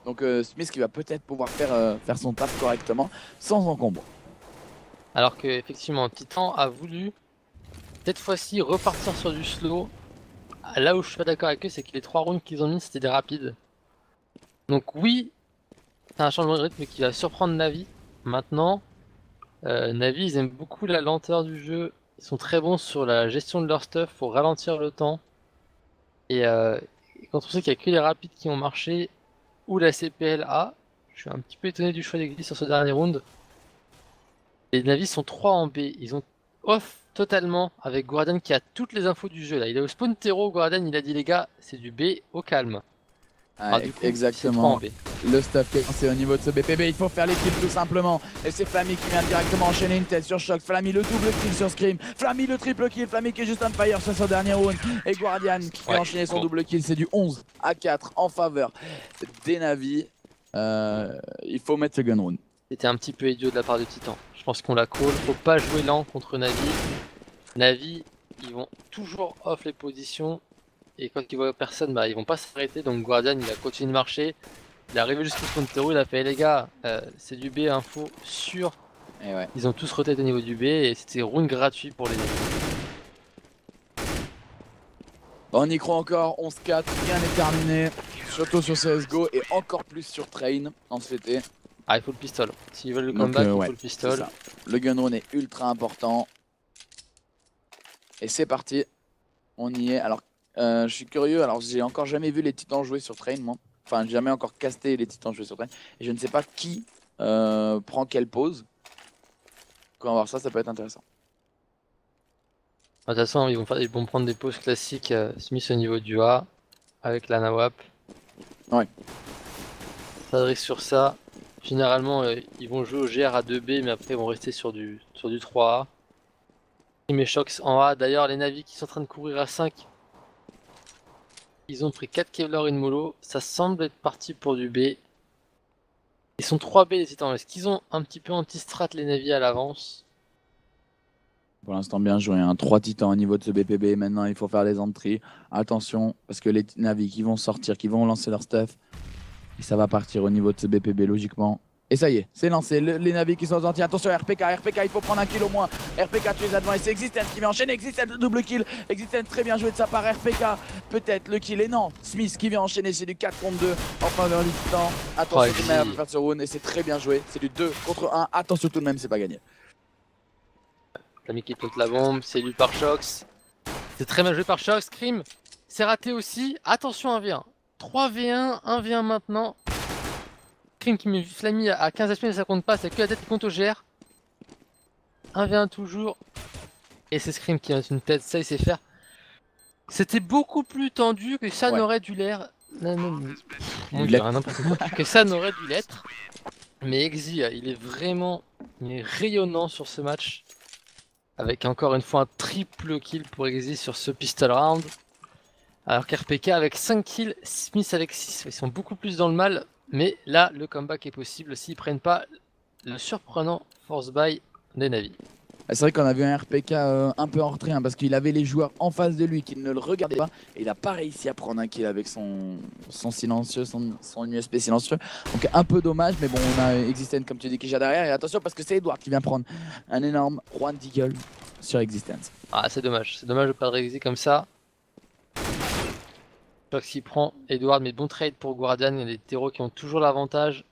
Donc Smith qui va peut-être pouvoir faire son taf correctement, sans encombre. Alors que effectivement Titan a voulu cette fois-ci repartir sur du slow. Là où je suis pas d'accord avec eux, c'est que les 3 rounds qu'ils ont mis c'était des rapides. Donc oui, c'est un changement de rythme qui va surprendre Navi. Maintenant, Navi ils aiment beaucoup la lenteur du jeu. Ils sont très bons sur la gestion de leur stuff, faut ralentir le temps. Et quand on sait qu'il n'y a que les rapides qui ont marché, ou la CPLA, je suis un petit peu étonné du choix d'Exis sur ce dernier round. Les Navis sont 3 en B, ils ont off totalement avec Guardian qui a toutes les infos du jeu là. Il est au spawn terreau, Guardian il a dit les gars c'est du B au calme. Ah, du coup, exactement. Le stuff qui est lancé au niveau de ce BPB, il faut faire les kills tout simplement. Et c'est Flammy qui vient directement enchaîner une tête sur Shox. Flammy le double kill sur Scream. Flammy le triple kill. Flammy qui est juste on fire sur son dernier round. Et Guardian qui fait enchaîner son double kill. C'est du 11 à 4 en faveur des Navi. Il faut mettre ce gun round. C'était un petit peu idiot de la part de Titan. Je pense qu'on la call. Faut pas jouer lent contre Navi. Navi, ils vont toujours off les positions. Et quand ils voient personne, bah ils vont pas s'arrêter. Donc Guardian il a continué de marcher. Il est arrivé jusqu'au spawn terreau, il a fait les gars, c'est du B info sûr. Et ouais. Ils ont tous roté au niveau du B et c'était round gratuit pour les Navi. On y croit encore, 11-4, rien n'est terminé. Surtout sur CSGO et encore plus sur Train en CT. Ah il faut le pistol. S'ils veulent le comeback, il faut le pistol. Le gun run est ultra important. Et c'est parti. On y est. Alors je suis curieux, alors j'ai encore jamais vu les titans jouer sur Train moi. Enfin j'ai jamais encore casté les titans jouer sur Train. Et je ne sais pas qui prend quelle pose. Quand on va voir ça, ça peut être intéressant. De toute façon ils vont prendre des poses classiques Smith au niveau du A. Avec la Nawap. Ouais. S'adresse sur ça. Généralement ils vont jouer au GR à 2B mais après ils vont rester sur du 3A. Il met Shox en A. D'ailleurs les Navis qui sont en train de courir à 5. Ils ont pris 4 Kevlar et une Molo. Ça semble être parti pour du B. Ils sont 3B les titans. Est-ce qu'ils ont un petit peu anti-strat les Navis à l'avance? Pour l'instant bien joué, hein. 3 titans au niveau de ce BPB. Maintenant il faut faire les entries. Attention parce que les Navis qui vont sortir, qui vont lancer leur stuff. Et ça va partir au niveau de ce BPB logiquement. Et ça y est, c'est lancé. Les Navis qui sont sortis. Attention RPK, il faut prendre un kill au moins. RPK tu les advance et c'est Existence qui vient enchaîner. Existence le double kill. Existence très bien joué de sa part. RPK peut-être le kill et non. Smith qui vient enchaîner, c'est du 4 contre 2 en faveur du titan. Attention tout de même à faire ce round et c'est très bien joué. C'est du 2 contre 1. Attention tout de même, c'est pas gagné. Flammy qui plante la bombe, c'est lui par Shox. C'est très mal joué par Shox. Scream, c'est raté aussi. Attention 1v1. 3v1, 1v1 maintenant. Scream qui met Flammy à 15 HP mais ça compte pas, c'est que la tête qui compte au GR. 1v1 toujours. Et c'est Scream qui a une tête, ça il sait faire. C'était beaucoup plus tendu que ça n'aurait dû l'être. Que ça n'aurait dû l'être. Mais Exi, il est vraiment rayonnant sur ce match. Avec encore une fois un triple kill pour Exi sur ce pistol round. Alors qu'RPK avec 5 kills, Smith avec 6, ils sont beaucoup plus dans le mal. Mais là, le comeback est possible s'ils prennent pas le surprenant force buy des Navi. C'est vrai qu'on a vu un RPK un peu en retrait hein, parce qu'il avait les joueurs en face de lui qui ne le regardaient pas et il n'a pas réussi à prendre un kill avec son silencieux, son USP silencieux. Donc un peu dommage, mais bon, on a Existence comme tu dis qui est derrière. Et attention parce que c'est Edward qui vient prendre un énorme Juan Deagle sur Existence. Ah, c'est dommage de perdre Exi comme ça. Shox qui prend Edward, mais bon trade pour Guardian. Il y a les terreaux qui ont toujours l'avantage.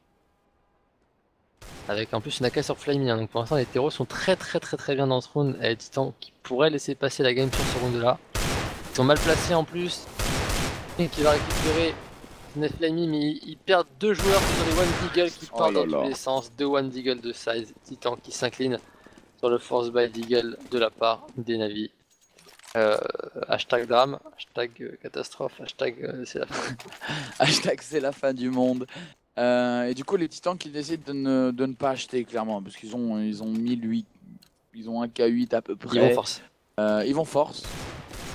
Avec en plus une AK sur Flamey, hein. Donc pour l'instant les terreaux sont très bien dans ce round. Et les titans qui pourraient laisser passer la game sur ce round là. Ils sont mal placés en plus. Et qui va récupérer Flamey, mais ils perdent 2 joueurs sur les One Deagle qui partent dans tous les sens. 2 One Deagle de size. Titan qui s'incline sur le Force by Deagle de la part des Navi. Hashtag drame, hashtag catastrophe, hashtag c'est la fin. Hashtag c'est la fin du monde. Et du coup les titans qui décident de ne pas acheter clairement parce qu'ils ont 1008, ils ont un K8 à peu près. Ils vont force. Ils vont force.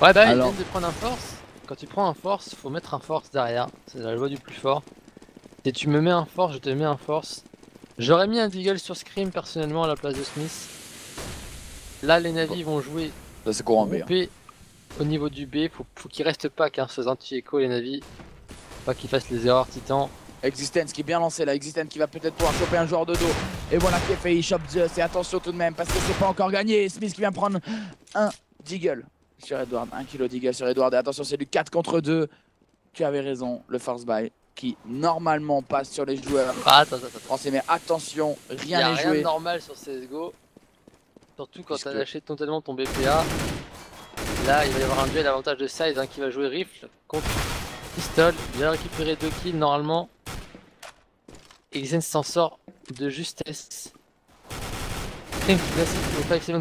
Ouais bah alors... ils viennent de prendre un force. Quand tu prends un force, faut mettre un force derrière. C'est la loi du plus fort. Si tu me mets un force, je te mets un force. J'aurais mis un Deagle sur Scream personnellement à la place de Smith. Là les Navis vont jouer. Ça c'est courant B. Au niveau du B, faut qu'il reste pas qu'un ce anti-écho les Navis. Pas qu'ils fassent les erreurs titans. Existence qui est bien lancé là, Existence qui va peut-être pouvoir choper un joueur de dos. Et voilà qui est fait, il chope Zeus et attention tout de même parce que c'est pas encore gagné. Smith qui vient prendre un Deagle sur Edward, 1 kg Deagle sur Edward et attention c'est du 4 contre 2. Tu avais raison, le force buy qui normalement passe sur les joueurs français, mais attention, rien n'est joué. Il n'y a rien de normal sur CSGO, surtout quand tu as lâché totalement ton BPA. Là il va y avoir un duel avantage de size qui va jouer rifle contre pistol, il va récupérer 2 kills normalement. Existence s'en sort de justesse.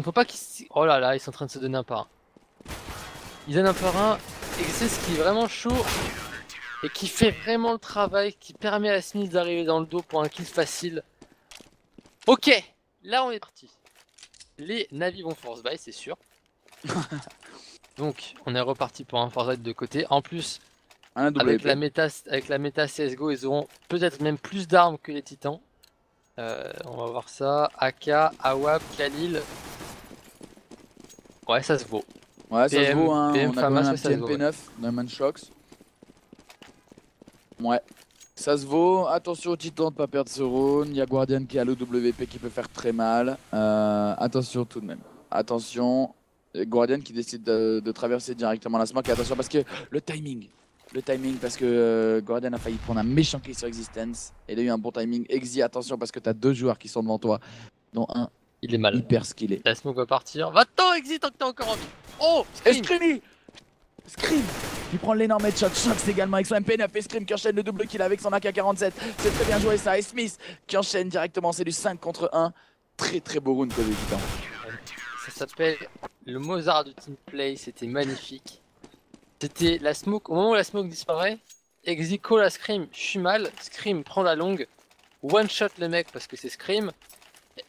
Faut pas qu'ils... Oh là là, ils sont en train de se donner un par un. Ils donnent un par un. Existence qui est vraiment chaud et qui fait vraiment le travail, qui permet à Smith d'arriver dans le dos pour un kill facile. Ok, là on est parti. Les Navi vont force buy, c'est sûr. Donc on est reparti pour un force buy de côté. En plus, avec la méta CSGO, ils auront peut-être même plus d'armes que les titans. On va voir ça. AK, AWAP, Khalil. Ouais, ça se vaut. Ouais, ça se vaut, hein. PM on a quand même un petit MP9 d'un Shox. Ouais, ça se vaut. Attention aux titans de pas perdre ce round. Il y a Guardian qui a l'OWP qui peut faire très mal. Attention tout de même. Attention. Guardian qui décide de traverser directement la smoke. Et attention parce que le timing. Parce que Guardian a failli prendre un méchant kill sur Existence. Et il a eu un bon timing. Exi, attention parce que tu as 2 joueurs qui sont devant toi. Dont un il est mal. Hyper skillé. La smoke va partir. Va-t'en Exi tant que t'es encore en vie. Oh Scream qui prend l'énorme headshot. Shox également avec son MP9 et Scream qui enchaîne le double kill avec son AK-47. C'est très bien joué ça. Et Smith qui enchaîne directement. C'est du 5 contre 1. Très beau round côté Titan. Ça s'appelle le Mozart du team play. C'était magnifique. C'était la smoke, au moment où la smoke disparaît, Exi call à Scream, je suis mal, Scream prend la longue, one shot le mec parce que c'est Scream,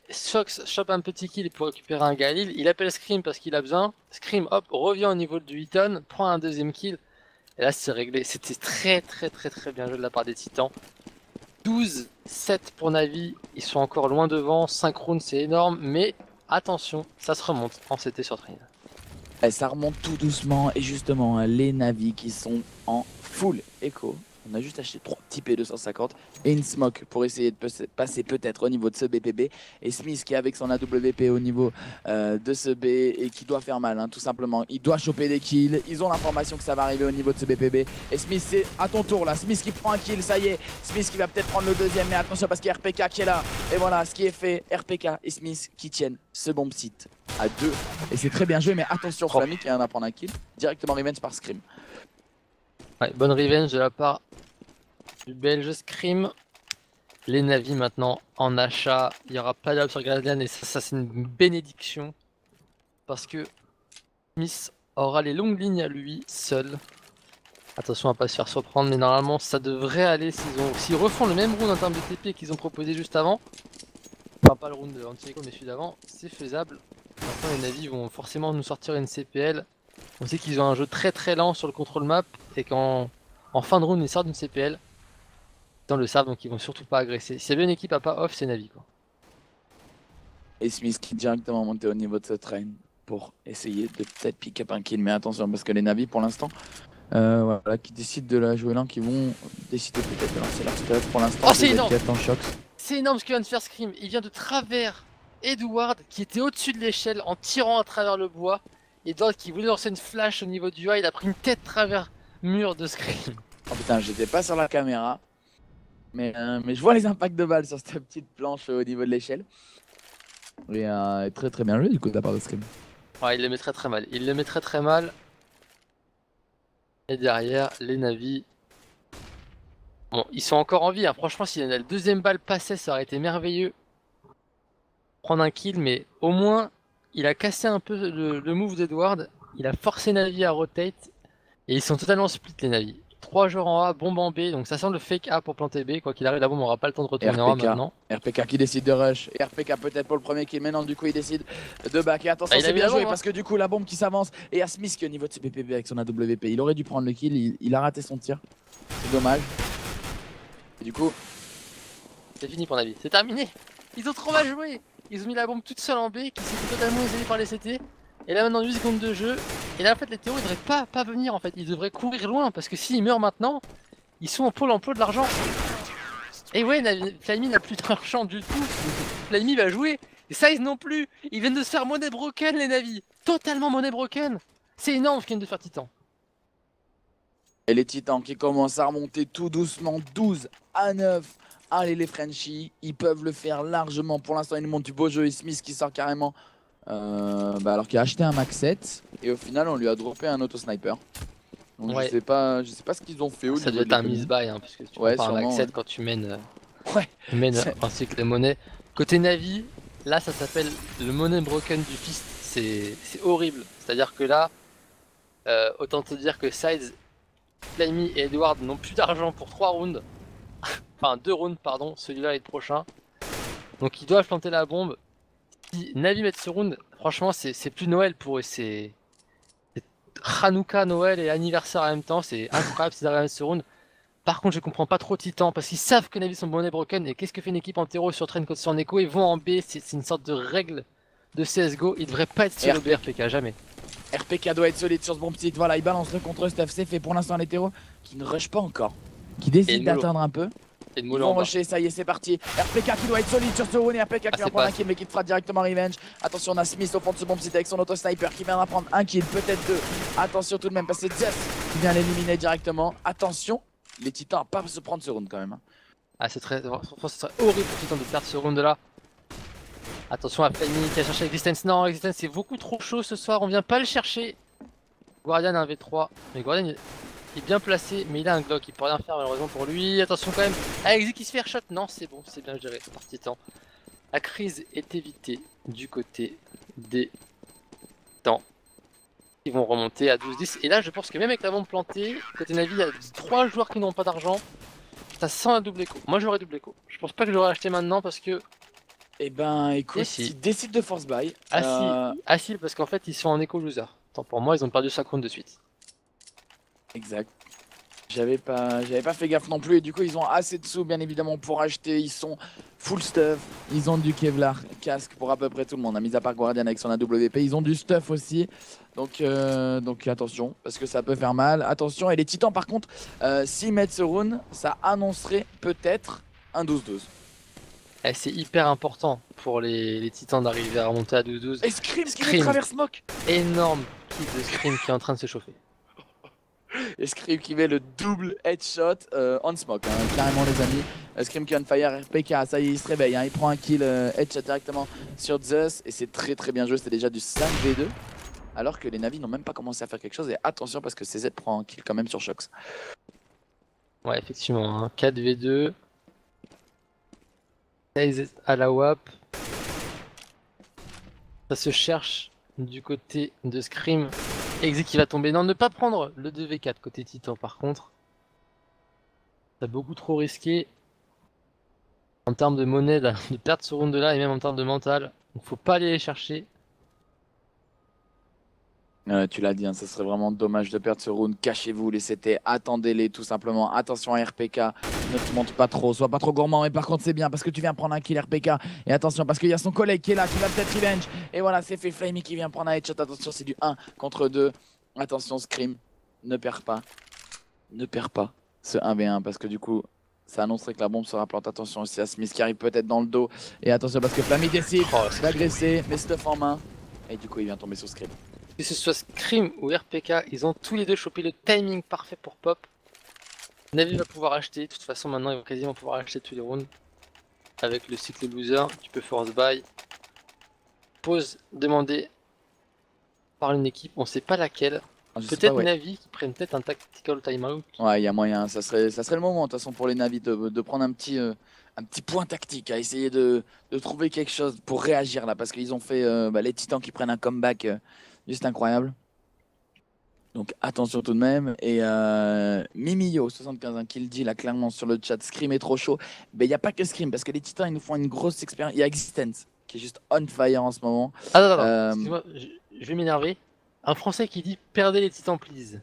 Shox chope un petit kill pour récupérer un Galil, il appelle Scream parce qu'il a besoin, Scream hop revient au niveau du Eaton, prend un deuxième kill, et là c'est réglé, c'était très bien joué de la part des titans. 12-7 pour Navi, ils sont encore loin devant, 5 rounds c'est énorme, mais attention, ça se remonte en CT sur Train. Et ça remonte tout doucement et justement les Navi qui sont en full écho. On a juste acheté 3 petits P250 et une smoke pour essayer de passer peut-être au niveau de ce BPB. Et Smith qui est avec son AWP au niveau de ce B et qui doit faire mal, hein, tout simplement. Il doit choper des kills. Ils ont l'information que ça va arriver au niveau de ce BPB. Et Smith, c'est à ton tour là. Smith qui prend un kill, ça y est. Smith qui va peut-être prendre le deuxième, mais attention parce qu'il y a RPK qui est là. Et voilà ce qui est fait. RPK et Smith qui tiennent ce bomb site à 2. Et c'est très bien joué, mais attention, Flammy qui vient d'en prendre un kill. Directement revenge par Scream. Ouais, bonne revenge de la part du belge Scream. Les Navi maintenant en achat. Il n'y aura pas d'arbre sur Guardian et ça c'est une bénédiction. Parce que Smith aura les longues lignes à lui seul. Attention à pas se faire surprendre, mais normalement ça devrait aller s'ils refont le même round en termes de TP qu'ils ont proposé juste avant. Enfin pas le round de anti-écho mais celui d'avant, c'est faisable. Maintenant les Navi vont forcément nous sortir une CPL. On sait qu'ils ont un jeu très lent sur le contrôle map et qu'en fin de round ils sortent d'une CPL. Ils le savent donc ils vont surtout pas agresser. S'il y a bien une équipe à pas off, c'est Navi quoi. Et Smith qui est directement monté au niveau de ce train pour essayer de peut-être pick up un kill, mais attention parce que les Navi pour l'instant voilà, qui décident de la jouer lent, qui vont décider peut-être de lancer leur stuff pour l'instant. Oh c'est énorme. C'est énorme ce que vient de faire Scream. Il vient de travers Edward qui était au-dessus de l'échelle en tirant à travers le bois. Edward qui voulait lancer une flash au niveau du A, il a pris une tête travers mur de Scream. Oh putain, j'étais pas sur la caméra. Mais je vois les impacts de balles sur cette petite planche au niveau de l'échelle. Et très très bien joué du coup de la part de Scream. Ouais, il le met très très mal. Il le met très très mal. Et derrière, les navis. Bon, ils sont encore en vie. Hein. Franchement, si la deuxième balle passait, ça aurait été merveilleux. Prendre un kill, mais au moins, il a cassé un peu le move d'Edward. Il a forcé Navi à rotate. Et ils sont totalement split, les navis. 3 joueurs en A, bombe en B. Donc ça sent le fake A pour planter B. Quoi qu'il arrive, la bombe n'aura pas le temps de retourner en A maintenant. RPK qui décide de rush. Et RPK peut-être pour le premier kill. Mais non, du coup, il décide de back. Et attention, Ah, c'est bien joué parce que du coup, la bombe qui s'avance. Et à Smith qui est au niveau de ses PPB avec son AWP. Il aurait dû prendre le kill. Il a raté son tir. C'est dommage. Et du coup, c'est fini pour Navi. C'est terminé. Ils ont trop mal joué. Ils ont mis la bombe toute seule en B qui s'était totalement isolée par les CT. Et là maintenant 8 secondes de jeu. Et là en fait les théos ils devraient pas venir en fait. Ils devraient courir loin parce que s'ils meurent maintenant, ils sont en pôle emploi de l'argent. Et ouais, Flammy n'a plus d'argent du tout. Flammy va jouer. Et Size non plus. Ils viennent de se faire monnaie broken les navis. Totalement monnaie broken. C'est énorme ce qu'ils viennent de faire Titan. et les Titans qui commencent à remonter tout doucement 12-9. Allez les Frenchies, ils peuvent le faire largement. Pour l'instant, ils nous montrent du beau jeu. Et Smith qui sort carrément. Alors qu'il a acheté un Max 7 et au final on lui a droppé un auto sniper. Donc ouais. je sais pas ce qu'ils ont fait. Ça doit être un miss-buy hein, parce que tu prends pas un Max 7 quand tu mènes, un cycle de monnaie. Côté Navi, là ça s'appelle le money broken du fist. C'est horrible. C'est-à-dire que là, autant te dire que Sides, Flammy et Edward n'ont plus d'argent pour 3 rounds. Enfin 2 rounds pardon, celui-là et le prochain. Donc ils doivent planter la bombe. Si Navi met ce round, franchement c'est plus Noël pour eux, c'est Hanouka, Noël et anniversaire en même temps, c'est incroyable s'ils arrivent à mettre ce round. Par contre je comprends pas trop Titan parce qu'ils savent que Navi sont monnaie broken et qu'est-ce que fait une équipe en terreau sur train contre sur en écho, ils vont en B, c'est une sorte de règle de CSGO, ils devraient pas être sur le B RPK, jamais. RPK doit être solide sur ce bon petit, voilà il balance le contre stuff, c'est fait pour l'instant les terreaux qui ne rush pas encore, qui décident d'attendre un peu. Ils vont rusher, ça y est, c'est parti. RPK qui doit être solide sur ce round et RPK qui va prendre un kill mais qui fera directement revenge. Attention, on a Smith au fond de ce bon petit avec son auto sniper qui viendra prendre un kill, peut-être 2. Attention tout de même parce que c'est Zeus qui vient l'éliminer directement. Attention, les Titans à pas se prendre ce round quand même. Ah, c'est très horrible pour Titan de perdre ce round là. Attention à Flammy qui a cherché Existence. Non, Existence c'est beaucoup trop chaud ce soir, on vient pas le chercher. Guardian a un V3, mais Guardian il est bien placé, mais il a un Glock, il peut rien faire malheureusement pour lui. Attention quand même, Alexis qui se fait airshot, non c'est bon, c'est bien géré par Titan. La crise est évitée du côté des Titans. Ils vont remonter à 12-10, et là je pense que même avec la bombe plantée, côté Navi il y a 3 joueurs qui n'ont pas d'argent. Ça sent un double écho, moi j'aurais double écho. Je pense pas que j'aurais acheté maintenant parce que... Eh ben écoute, ils décident de force buy. Ah si, parce qu'en fait ils sont en écho loser. Tant pour moi ils ont perdu 5 rounds de suite. Exact. J'avais pas fait gaffe non plus et du coup ils ont assez de sous bien évidemment pour acheter, ils sont full stuff, ils ont du Kevlar, casque pour à peu près tout le monde, mis à part Guardian avec son AWP, ils ont du stuff aussi, donc attention parce que ça peut faire mal, attention. Et les Titans par contre, s'ils mettent ce round, ça annoncerait peut-être un 12-12. C'est hyper important pour les Titans d'arriver à remonter à 12-12. Et Scream qui les traverse smoke. Énorme kill de Scream qui est en train de se chauffer. Et Scream qui met le double headshot on smoke, carrément les amis. Scream qui on fire, RPK, ça y est, il se réveille, il prend un kill headshot directement sur Zeus. Et c'est très très bien joué, c'est déjà du 5v2. Alors que les Navis n'ont même pas commencé à faire quelque chose. Et attention parce que CZ prend un kill quand même sur Shox. Ouais, effectivement, 4v2. 16 à la WAP. Ça se cherche du côté de Scream. Exi qui va tomber. Non, ne pas prendre le 2v4 côté Titan par contre. C'est beaucoup trop risqué. En termes de monnaie, là, de perdre ce round là et même en termes de mental. Donc faut pas aller les chercher. Tu l'as dit, ça serait vraiment dommage de perdre ce round. Cachez-vous les CT, attendez-les tout simplement. Attention à RPK, ne te monte pas trop, sois pas trop gourmand. Et par contre c'est bien parce que tu viens prendre un kill RPK. Et attention parce qu'il y a son collègue qui est là, qui va peut-être revenge. Et voilà, c'est fait, Flammy qui vient prendre un headshot. Attention, c'est du 1 contre 2. Attention Scream, ne perds pas ce 1v1 parce que du coup ça annoncerait que la bombe sera plante. Attention aussi à Smith qui arrive peut-être dans le dos. Et attention parce que Flammy décide d'agresser, mais stuff en main. Et du coup il vient tomber sur Scream. Que ce soit Scream ou RPK, ils ont tous les deux chopé le timing parfait pour pop. Navi va pouvoir acheter, de toute façon maintenant il va quasiment pouvoir acheter tous les rounds. Avec le cycle loser, tu peux force buy. Pause demandée par une équipe, on sait pas laquelle. Ah, je sais pas, Peut-être ouais. Navi qui prennent peut-être un tactical timeout. Ouais, il y a moyen. Ça serait le moment, de toute façon, pour les Navis de prendre un petit point tactique, à essayer de trouver quelque chose pour réagir là, parce qu'ils ont fait les Titans qui prennent un comeback juste incroyable. Donc attention tout de même. Et Mimio75 qui le dit là clairement sur le chat, Scream est trop chaud. Mais il n'y a pas que Scream, parce que les Titans ils nous font une grosse expérience. Il y a Existence qui est juste on fire en ce moment. Attends, Euh, excuse-moi, je vais m'énerver. Un français qui dit perdez les titans please.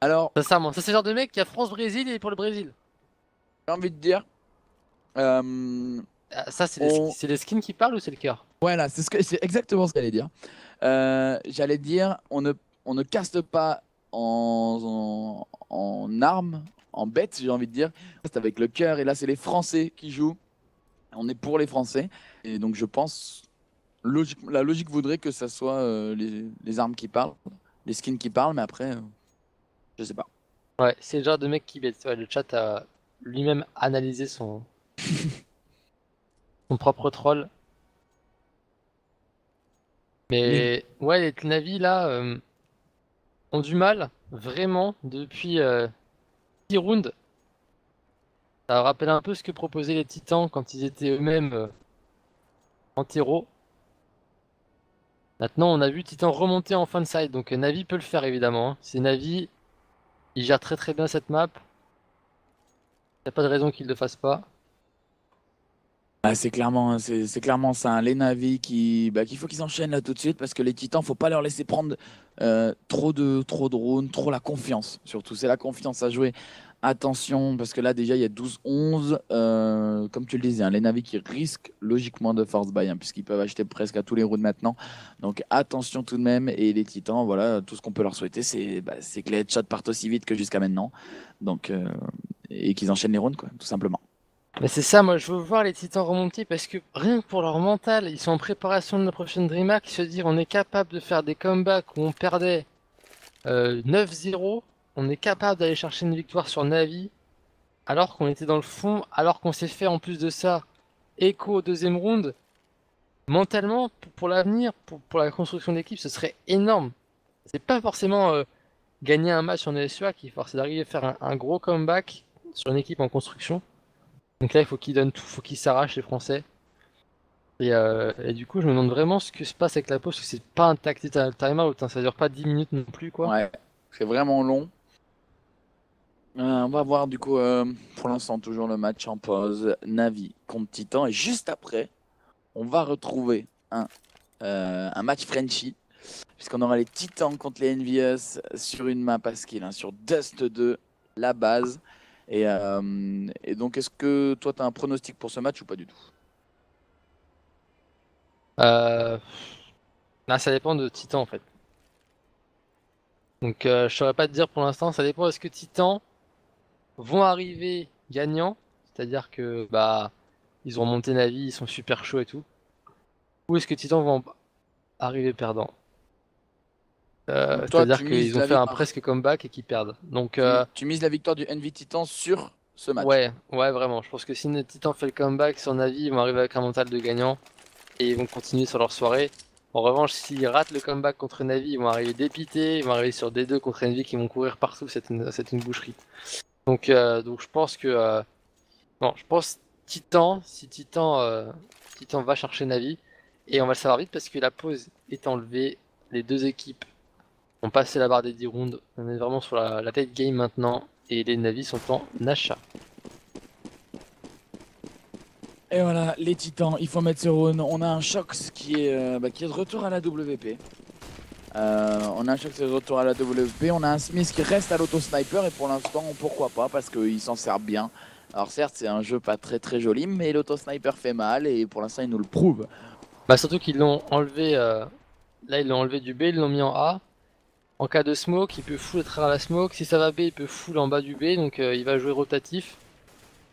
alors, Sincèrement, ça c'est le genre de mec qui a France-Brésil et pour le Brésil. j'ai envie de dire, euh, Ah, ça c'est on... les skins qui parlent ou c'est le cœur? voilà, c'est exactement ce que j'allais dire. J'allais dire, on ne caste pas en armes, en bêtes, j'ai envie de dire. C'est avec le cœur, et là, c'est les Français qui jouent. On est pour les Français. Et donc, je pense, la logique voudrait que ça soit les armes qui parlent, les skins qui parlent, mais après, je sais pas. Ouais, c'est le genre de mec qui bête. Ouais, le chat a lui-même analysé son propre troll. Mais ouais, les Navi là ont du mal, vraiment, depuis 6 rounds. Ça rappelle un peu ce que proposaient les Titans quand ils étaient eux-mêmes en terreau. Maintenant, on a vu Titan remonter en fin de side, donc Navi peut le faire évidemment, hein. C'est Navi, il gère très très bien cette map. Y a pas de raison qu'il ne le fasse pas. Ah, c'est clairement ça, hein. Les Navis qu'il faut qu'ils enchaînent là tout de suite parce que les Titans, faut pas leur laisser prendre trop de rounds, trop la confiance. Surtout, c'est la confiance à jouer. Attention, parce que là déjà il y a 12-11. Comme tu le disais, hein, les Navis qui risquent logiquement de force buy, hein, puisqu'ils peuvent acheter presque à tous les rounds maintenant. Donc attention tout de même. Et les Titans, voilà, tout ce qu'on peut leur souhaiter, c'est que les headshots partent aussi vite que jusqu'à maintenant. Donc, et qu'ils enchaînent les rounds, quoi, tout simplement. Mais c'est ça, moi je veux voir les Titans remonter parce que rien que pour leur mental, ils sont en préparation de la prochaine DreamHack, se dire on est capable de faire des comebacks où on perdait 9-0, on est capable d'aller chercher une victoire sur Navi, alors qu'on était dans le fond, alors qu'on s'est fait en plus de ça écho au deuxième round. Mentalement, pour l'avenir, pour la construction d'équipe, ce serait énorme. C'est pas forcément gagner un match en SEA qui force d'arriver à faire un gros comeback sur une équipe en construction. Donc là, il faut qu'ils donnent tout, il faut qu'ils s'arrachent les Français. Et du coup, je me demande vraiment ce que se passe avec la pause, parce que c'est pas un tactical timeout, hein, ça dure pas 10 minutes non plus, quoi. Ouais, c'est vraiment long. On va voir du coup, pour l'instant, toujours le match en pause. Navi contre Titan. Et juste après, on va retrouver un match Frenchy. Puisqu'on aura les Titans contre les Envious sur une map à skill, hein, sur Dust 2, la base. Et donc, est-ce que toi, tu as un pronostic pour ce match ou pas du tout? Euh... Là, ça dépend de Titan, en fait. Donc, je saurais pas te dire pour l'instant, ça dépend. Est-ce que Titan vont arriver gagnants, c'est-à-dire que bah ils ont monté Navi, ils sont super chauds et tout, ou est-ce que Titan vont arriver perdants? Donc, toi, C'est-à-dire tu mises qu'ils ont la fait un victoire. presque comeback et qu'ils perdent. Donc Tu mises la victoire du Envy Titan sur ce match. ouais vraiment. Je pense que si le Titan fait le comeback sur Navi, ils vont arriver avec un mental de gagnant et ils vont continuer sur leur soirée. En revanche, s'ils ratent le comeback contre Navi, ils vont arriver dépités, ils vont arriver sur D2 contre Envy qui vont courir partout, c'est une boucherie. Donc je pense que non, je pense Titan, si Titan va chercher Navi, et on va le savoir vite parce que la pause est enlevée, les deux équipes ont passé la barre des 10 rounds, on est vraiment sur la tête game maintenant, et les Navis sont en achat. Et voilà, les Titans, il faut mettre ce rune. On a un Shox qui est de retour à la WP. On a un Shox qui est de retour à la WP. On a un Smith qui reste à l'auto-sniper. Et pour l'instant, pourquoi pas, parce qu'il s'en sert bien. Alors certes, c'est un jeu pas très très joli, mais l'auto-sniper fait mal. Et pour l'instant, il nous le prouve. Bah surtout qu'ils l'ont enlevé, là ils l'ont enlevé du B, ils l'ont mis en A. En cas de smoke, il peut full à travers la smoke, si ça va B, il peut full en bas du B, donc il va jouer rotatif,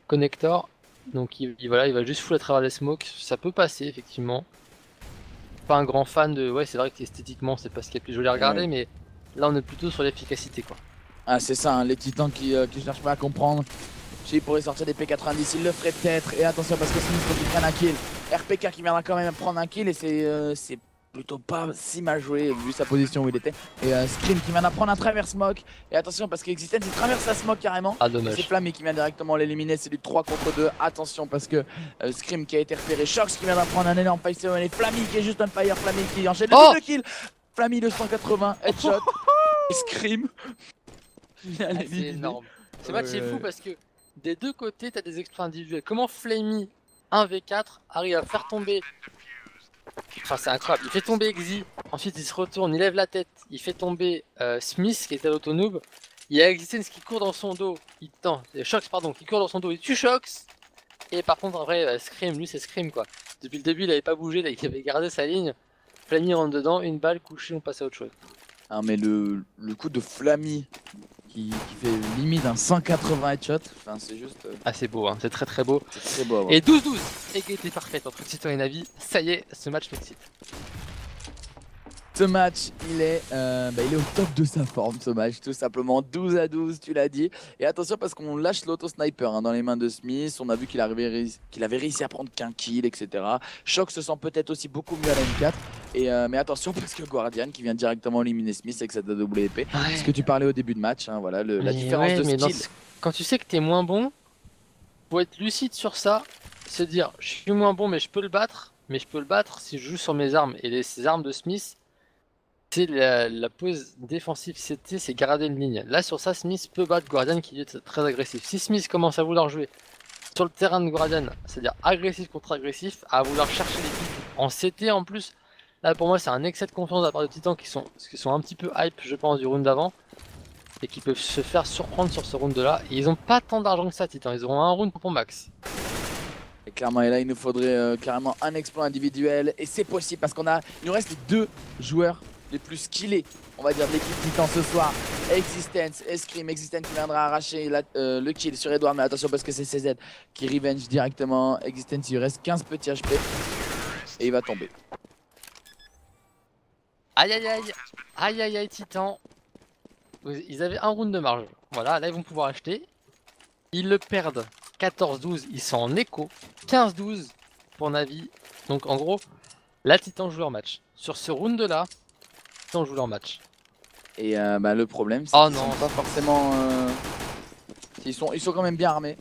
connector. Donc voilà, il va juste full à travers les smokes, ça peut passer effectivement. pas un grand fan de... Ouais, c'est vrai qu'esthétiquement, c'est pas ce qui est le plus joli à regarder, Ouais. mais là, on est plutôt sur l'efficacité, quoi. Ah, c'est ça, hein, les titans qui cherchent pas à comprendre. S'il pourrait sortir des P90, il le ferait peut-être. Et attention parce que Smith faut qu'il prenne un kill. RPK qui viendra quand même prendre un kill et c'est plutôt pas si mal joué vu sa position où il était. Et Scream qui vient d'apprendre un travers smoke. Et attention parce qu'Existence il traverse la smoke carrément. Ah, Et c'est dommage. Flammy qui vient directement l'éliminer. C'est du 3 contre 2. Attention parce que Scream qui a été repéré. Shox qui vient d'apprendre un énorme fight. Et Flammy qui est juste un fire. Flammy qui enchaîne le Oh double kill. Flammy le 180 headshot. Et Scream. Il a Ah, c'est éliminé. énorme. Ce match est fou parce que des deux côtés, t'as des exploits individuels. Comment Flamey 1v4 arrive à faire tomber. Enfin, c'est incroyable. Il fait tomber Exy, ensuite il se retourne, il lève la tête, il fait tomber Smith qui était à l'autonoob. Il y a Existence qui court dans son dos, Shox pardon, qui court dans son dos, il tue Shox. Et par contre, en vrai, Scream, lui c'est Scream quoi. Depuis le début, il avait pas bougé, il avait gardé sa ligne. Flamey rentre dedans, une balle, couché, on passe à autre chose. Ah mais le coup de Flammy qui fait limite un 180 headshot, enfin c'est juste Ah, c'est beau, hein. C'est très très beau. c'est très beau à voir. Et 12-12, égalité parfaite entre Titan et Navi. Ça y est, ce match m'excite. Ce match il est au top de sa forme ce match tout simplement 12-12 tu l'as dit. Et attention parce qu'on lâche l'auto-sniper hein, dans les mains de Smith, on a vu qu'il avait réussi à prendre qu'un kill etc. Shock se sent peut-être aussi beaucoup mieux à la M4. Et mais attention parce que Guardian qui vient directement éliminer Smith avec sa AWP. Ce que tu parlais au début de match, hein, voilà, la différence de skill. Quand tu sais que t'es moins bon, faut être lucide sur ça, se dire je suis moins bon mais je peux le battre, si je joue sur mes armes. Et ces armes de Smith, c'est la pose défensive, c'est garder une ligne. Là sur ça, Smith peut battre Guardian qui est très agressif. Si Smith commence à vouloir jouer sur le terrain de Guardian, c'est-à-dire agressif contre agressif, à vouloir chercher les pics en CT en plus, là pour moi c'est un excès de confiance de la part de Titan qui sont un petit peu hype je pense du round d'avant. Et qui peuvent se faire surprendre sur ce round là. Et ils ont pas tant d'argent que ça, Titan. Ils auront un round pour max. Et clairement, et là il nous faudrait carrément un exploit individuel. Et c'est possible parce il nous reste les deux joueurs les plus skillés, on va dire, de l'équipe Titan ce soir. Existence et Scream. Existence qui viendra arracher le kill sur Edouard. Mais attention parce que c'est CZ qui revenge directement. Existence, il lui reste 15 petits HP. Et il va tomber. Aïe aïe aïe. Aïe aïe aïe, Titan. Ils avaient un round de marge. Voilà, là ils vont pouvoir acheter. Ils le perdent 14-12, ils sont en écho. 15-12 pour Navi. Donc en gros, là Titan joue leur match. Sur ce round là, Titan joue leur match. Et le problème, c'est qu'ils sont pas forcément. Ils sont quand même bien armés.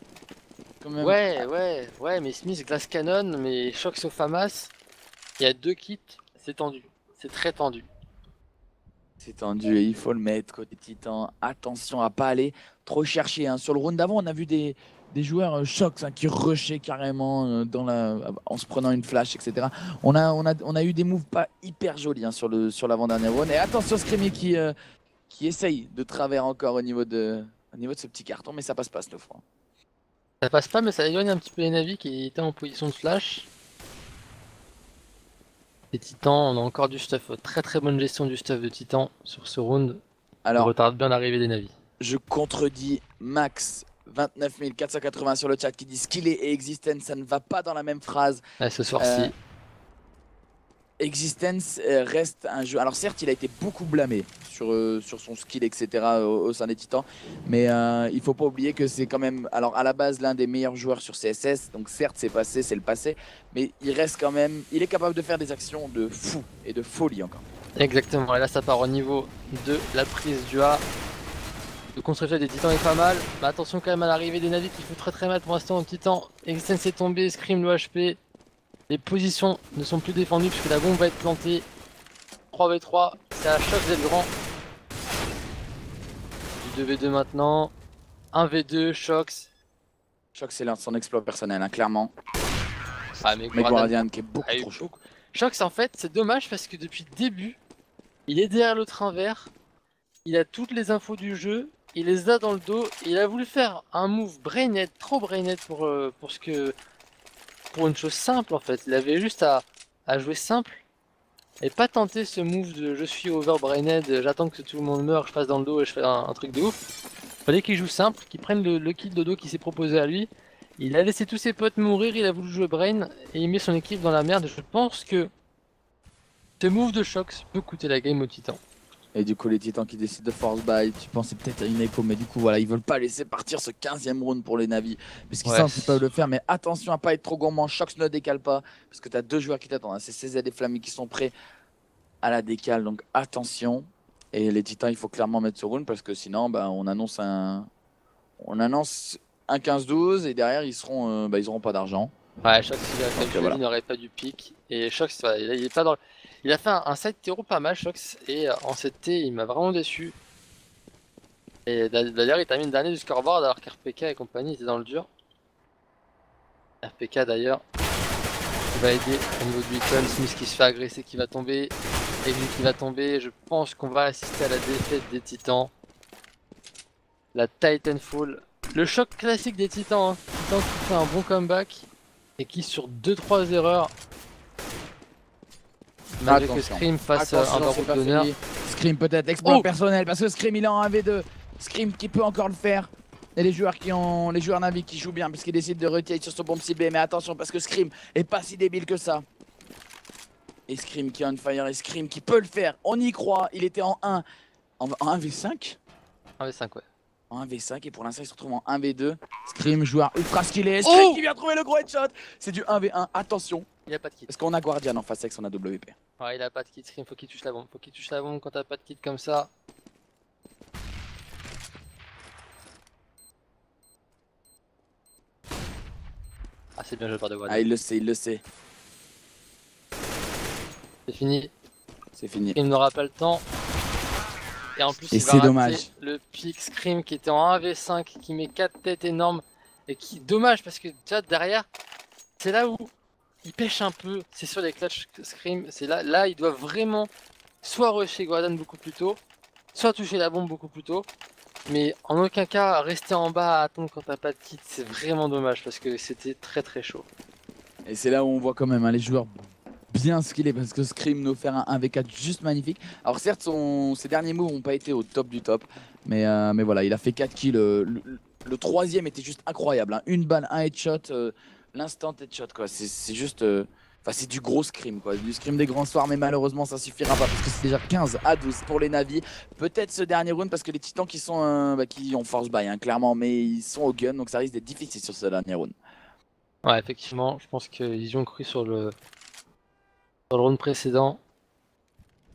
Quand même. Ouais, mais Smith, Glass Cannon, mais Shox au Famas. Il y a 2 kits, c'est tendu. C'est très tendu. C'est tendu et il faut le mettre côté Titan. Attention à pas aller trop chercher. Hein. Sur le round d'avant, on a vu des joueurs Shox qui rushaient carrément en se prenant une flash, etc. On a eu des moves pas hyper jolis hein, sur l'avant-dernier round. Et attention Screamy qui essaye de travers encore au niveau de ce petit carton, mais ça passe pas Snowfront. Ça passe pas, mais ça éloigne un petit peu les Navi qui étaient en position de flash. Les Titans, on a encore du stuff, très très bonne gestion du stuff de Titan sur ce round. Alors, on retarde bien l'arrivée des Navi. Je contredis Max 29 480 sur le chat qui dit Skillé et Existence, ça ne va pas dans la même phrase. Ouais, ce soir-ci. Existence reste un jeu. Alors certes, il a été beaucoup blâmé sur son skill, etc. au sein des Titans, mais il faut pas oublier que c'est quand même, alors à la base, l'un des meilleurs joueurs sur CSS. Donc certes, c'est passé, c'est le passé, mais il reste quand même, il est capable de faire des actions de fou et de folie encore. Exactement. Et là, ça part au niveau de la prise du A. Le construction des Titans est pas mal, mais attention quand même à l'arrivée des Navi qui fait très très mal pour l'instant aux Titans. Existence est tombé, Scream le HP. Les positions ne sont plus défendues puisque la bombe va être plantée. 3v3, c'est à Shox d'être grand. Du 2v2 maintenant. 1v2, Shox. Shox c'est son exploit personnel, hein, clairement. Ah, mais Guardian qui est beaucoup trop chaud. Shox en fait, c'est dommage parce que depuis le début, il est derrière le train vert. Il a toutes les infos du jeu. Il les a dans le dos. Et il a voulu faire un move brainhead, trop brainhead pour une chose simple en fait. Il avait juste à jouer simple et pas tenter ce move de je suis over brainhead, j'attends que tout le monde meure, je passe dans le dos et je fais un truc de ouf. Fallait qu'il joue simple, qu'il prenne le kill de dos qui s'est proposé à lui. Il a laissé tous ses potes mourir, il a voulu jouer brain et il met son équipe dans la merde. Je pense que Ce move de Shox peut coûter la game aux titans. Et du coup, les titans qui décident de force buy, tu pensais peut-être à une écho, mais du coup, voilà, ils veulent pas laisser partir ce 15e round pour les Navis. Parce qu'ils savent qu'ils peuvent le faire, mais attention à pas être trop gourmand. Shox ne décale pas, parce que tu as deux joueurs qui t'attendent. Hein. C'est CZ et Flammy qui sont prêts à la décale, donc attention. Et les titans, il faut clairement mettre ce round, parce que sinon, bah, on annonce un 15-12, et derrière, ils auront pas d'argent. Ouais, Shox, il n'aurait pas du pic. Et Shox, il est pas dans. Il a fait un side terreau pas mal, Shox, et en 7T, il m'a vraiment déçu. Et d'ailleurs, il termine dernier du scoreboard alors qu'RPK et compagnie étaient dans le dur. RPK d'ailleurs, il va aider au niveau du Eaton. Smith qui se fait agresser, qui va tomber. Exi qui va tomber. Je pense qu'on va assister à la défaite des titans. La Titanfall. Le choc classique des titans. Hein. Titans qui fait un bon comeback. Et qui sur 2-3 erreurs. Malgré que Scream fasse un barreau d'honneur. Scream peut-être exploit personnel parce que Scream il est en 1v2. Scream qui peut encore le faire. Et les joueurs Navi qui jouent bien puisqu'ils décident de retirer sur son bombe ciblé. Mais attention parce que Scream est pas si débile que ça. Et Scream qui est on fire et Scream qui peut le faire. On y croit. Il était en 1v5. 1v5 ouais. En 1v5 et pour l'instant il se retrouve en 1v2. Scream joueur ultra skillé. Scream qui vient trouver le gros headshot. C'est du 1v1. Attention. Il a pas de kit. Parce qu'on a Guardian en face avec son AWP. Ouais, il a pas de kit, Scream, faut qu'il touche la bombe. Faut qu'il touche la bombe quand t'as pas de kit comme ça. Ah, c'est bien joué par de Guardian. Ah, il le sait. C'est fini. C'est fini. Il n'aura pas le temps. Et en plus, et il va rater dommage. le pick Scream qui était en 1v5, qui met 4 têtes énormes. Et qui, dommage, parce que déjà derrière, c'est là où il pêche un peu. C'est sur les clutch Scream. C'est là, il doit vraiment soit rusher Guardian beaucoup plus tôt, soit toucher la bombe beaucoup plus tôt. Mais en aucun cas, rester en bas à attendre quand t'as pas de kit, c'est vraiment dommage parce que c'était très très chaud. Et c'est là où on voit quand même hein, les joueurs bien skillés parce que Scream nous fait un 1v4 juste magnifique. Alors certes, ses derniers moves n'ont pas été au top du top, mais voilà, il a fait 4 kills. Le troisième était juste incroyable. Hein. Une balle, un headshot, l'instant headshot quoi. C'est juste... Enfin, c'est du gros scream quoi, du scream des grands soirs, mais malheureusement ça suffira pas parce que c'est déjà 15-12 pour les Navis. Peut-être ce dernier round parce que les titans qui sont qui ont force buy hein, clairement, mais ils sont au gun donc ça risque d'être difficile sur ce dernier round. Ouais, effectivement, je pense qu'ils y ont cru sur le round précédent.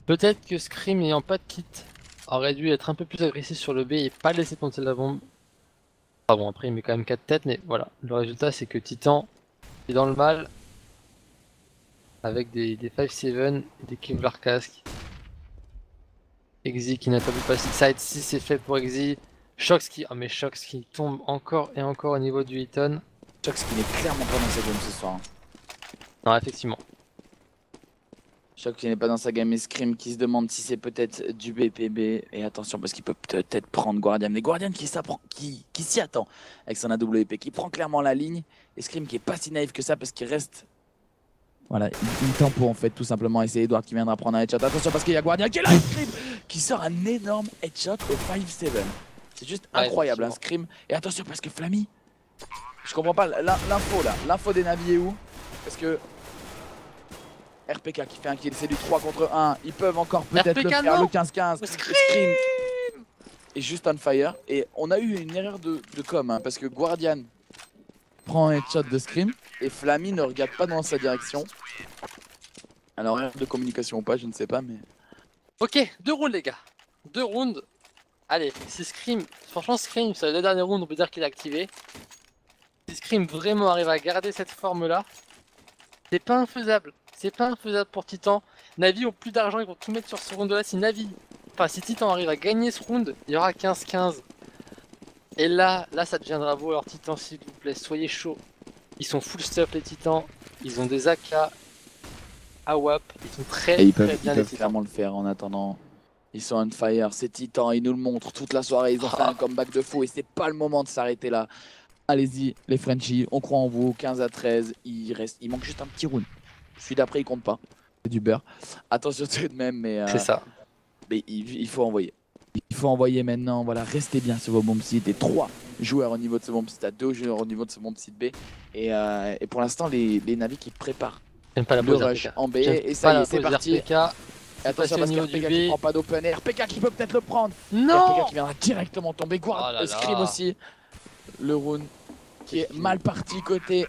Peut-être que Scream ayant pas de kit aurait dû être un peu plus agressif sur le B et pas laisser planter la bombe. Ah bon, après il met quand même 4 têtes, mais voilà, le résultat c'est que Titan est dans le mal. Avec des 5-7 et des Kevlar casque. Exi qui n'a pas pu passer de side, si c'est fait pour Exi. Shox qui. Oh mais Shox qui tombe encore et encore au niveau du Eaton. Shox qui n'est clairement pas dans sa game ce soir. Hein. Non, effectivement. Shox qui n'est pas dans sa game et Scream qui se demande si c'est peut-être du BPB. Et attention parce qu'il peut peut-être prendre Guardian. Mais Guardian qui s'y attend avec son AWP, qui prend clairement la ligne. Et Scream qui est pas si naïf que ça parce qu'il reste. Voilà, il tempo en fait tout simplement et c'est Edward qui viendra prendre un headshot. Attention parce qu'il y a Guardian qui est là, Scream qui sort un énorme headshot au 5-7. C'est juste incroyable un Scream. Et attention parce que Flammy, je comprends pas l'info là, l'info des Navis est où? Parce que RPK qui fait un kill, c'est du 3 contre 1, ils peuvent encore peut-être le faire, le 15-15. Scream est juste on fire et on a eu une erreur de com hein, parce que Guardian prend un headshot de Scream et Flammy ne regarde pas dans sa direction. Alors erreur de communication ou pas, je ne sais pas mais... Ok, 2 rounds les gars. 2 rounds. Allez, si Scream, franchement Scream, sur les 2 derniers rounds on peut dire qu'il est activé. Si Scream vraiment arrive à garder cette forme là, c'est pas infaisable. C'est pas infaisable pour Titan. Navi ont plus d'argent, ils vont tout mettre sur ce round là. Si si Titan arrive à gagner ce round, il y aura 15-15. Et là ça deviendra beau. Alors Titan s'il vous plaît, soyez chaud. Ils sont full stuff les Titans. Ils ont des AK, AWAP. Ils sont très et très bien ils peuvent clairement le faire en attendant. Ils sont on fire, c'est Titan, ils nous le montrent toute la soirée. Ils ont fait un comeback de fou et c'est pas le moment de s'arrêter là. Allez-y les Frenchies, on croit en vous. 15-13, il manque juste un petit round. Celui d'après il compte pas. C'est du beurre. Attention tout de même mais... C'est ça. Mais il faut envoyer. Il faut envoyer maintenant, voilà, restez bien sur vos bombes sites. Et 3 joueurs au niveau de ce bomb site, à 2 joueurs au niveau de ce bomb site B. Et pour l'instant, les Navis qui préparent J'aime pas la Le pose rush RPK. en B. J'aime Et pas ça y la est, c'est pose parti. RPK. Attention au parce niveau qu'RPK du qui B. prend pas d'open air. RPK qui peut peut-être le prendre. Non RPK qui viendra directement tomber. Oh là là. Scream aussi. Le round qui est mal parti côté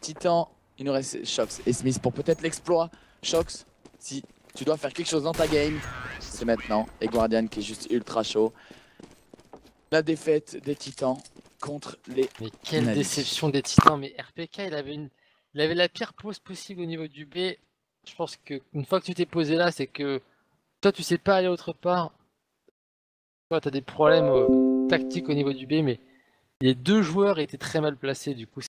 Titan. Il nous reste Shox et Smith pour peut-être l'exploit. Shox, si tu dois faire quelque chose dans ta game, c'est maintenant. Et Guardian qui est juste ultra chaud. La défaite des Titans contre les Mais quelle Navis. déception des Titans. Mais RPK, il avait la pire pose possible au niveau du B. Je pense que une fois que tu t'es posé là, c'est que toi tu sais pas aller autre part. Toi t'as des problèmes tactiques au niveau du B, mais les deux joueurs étaient très mal placés. Du coup,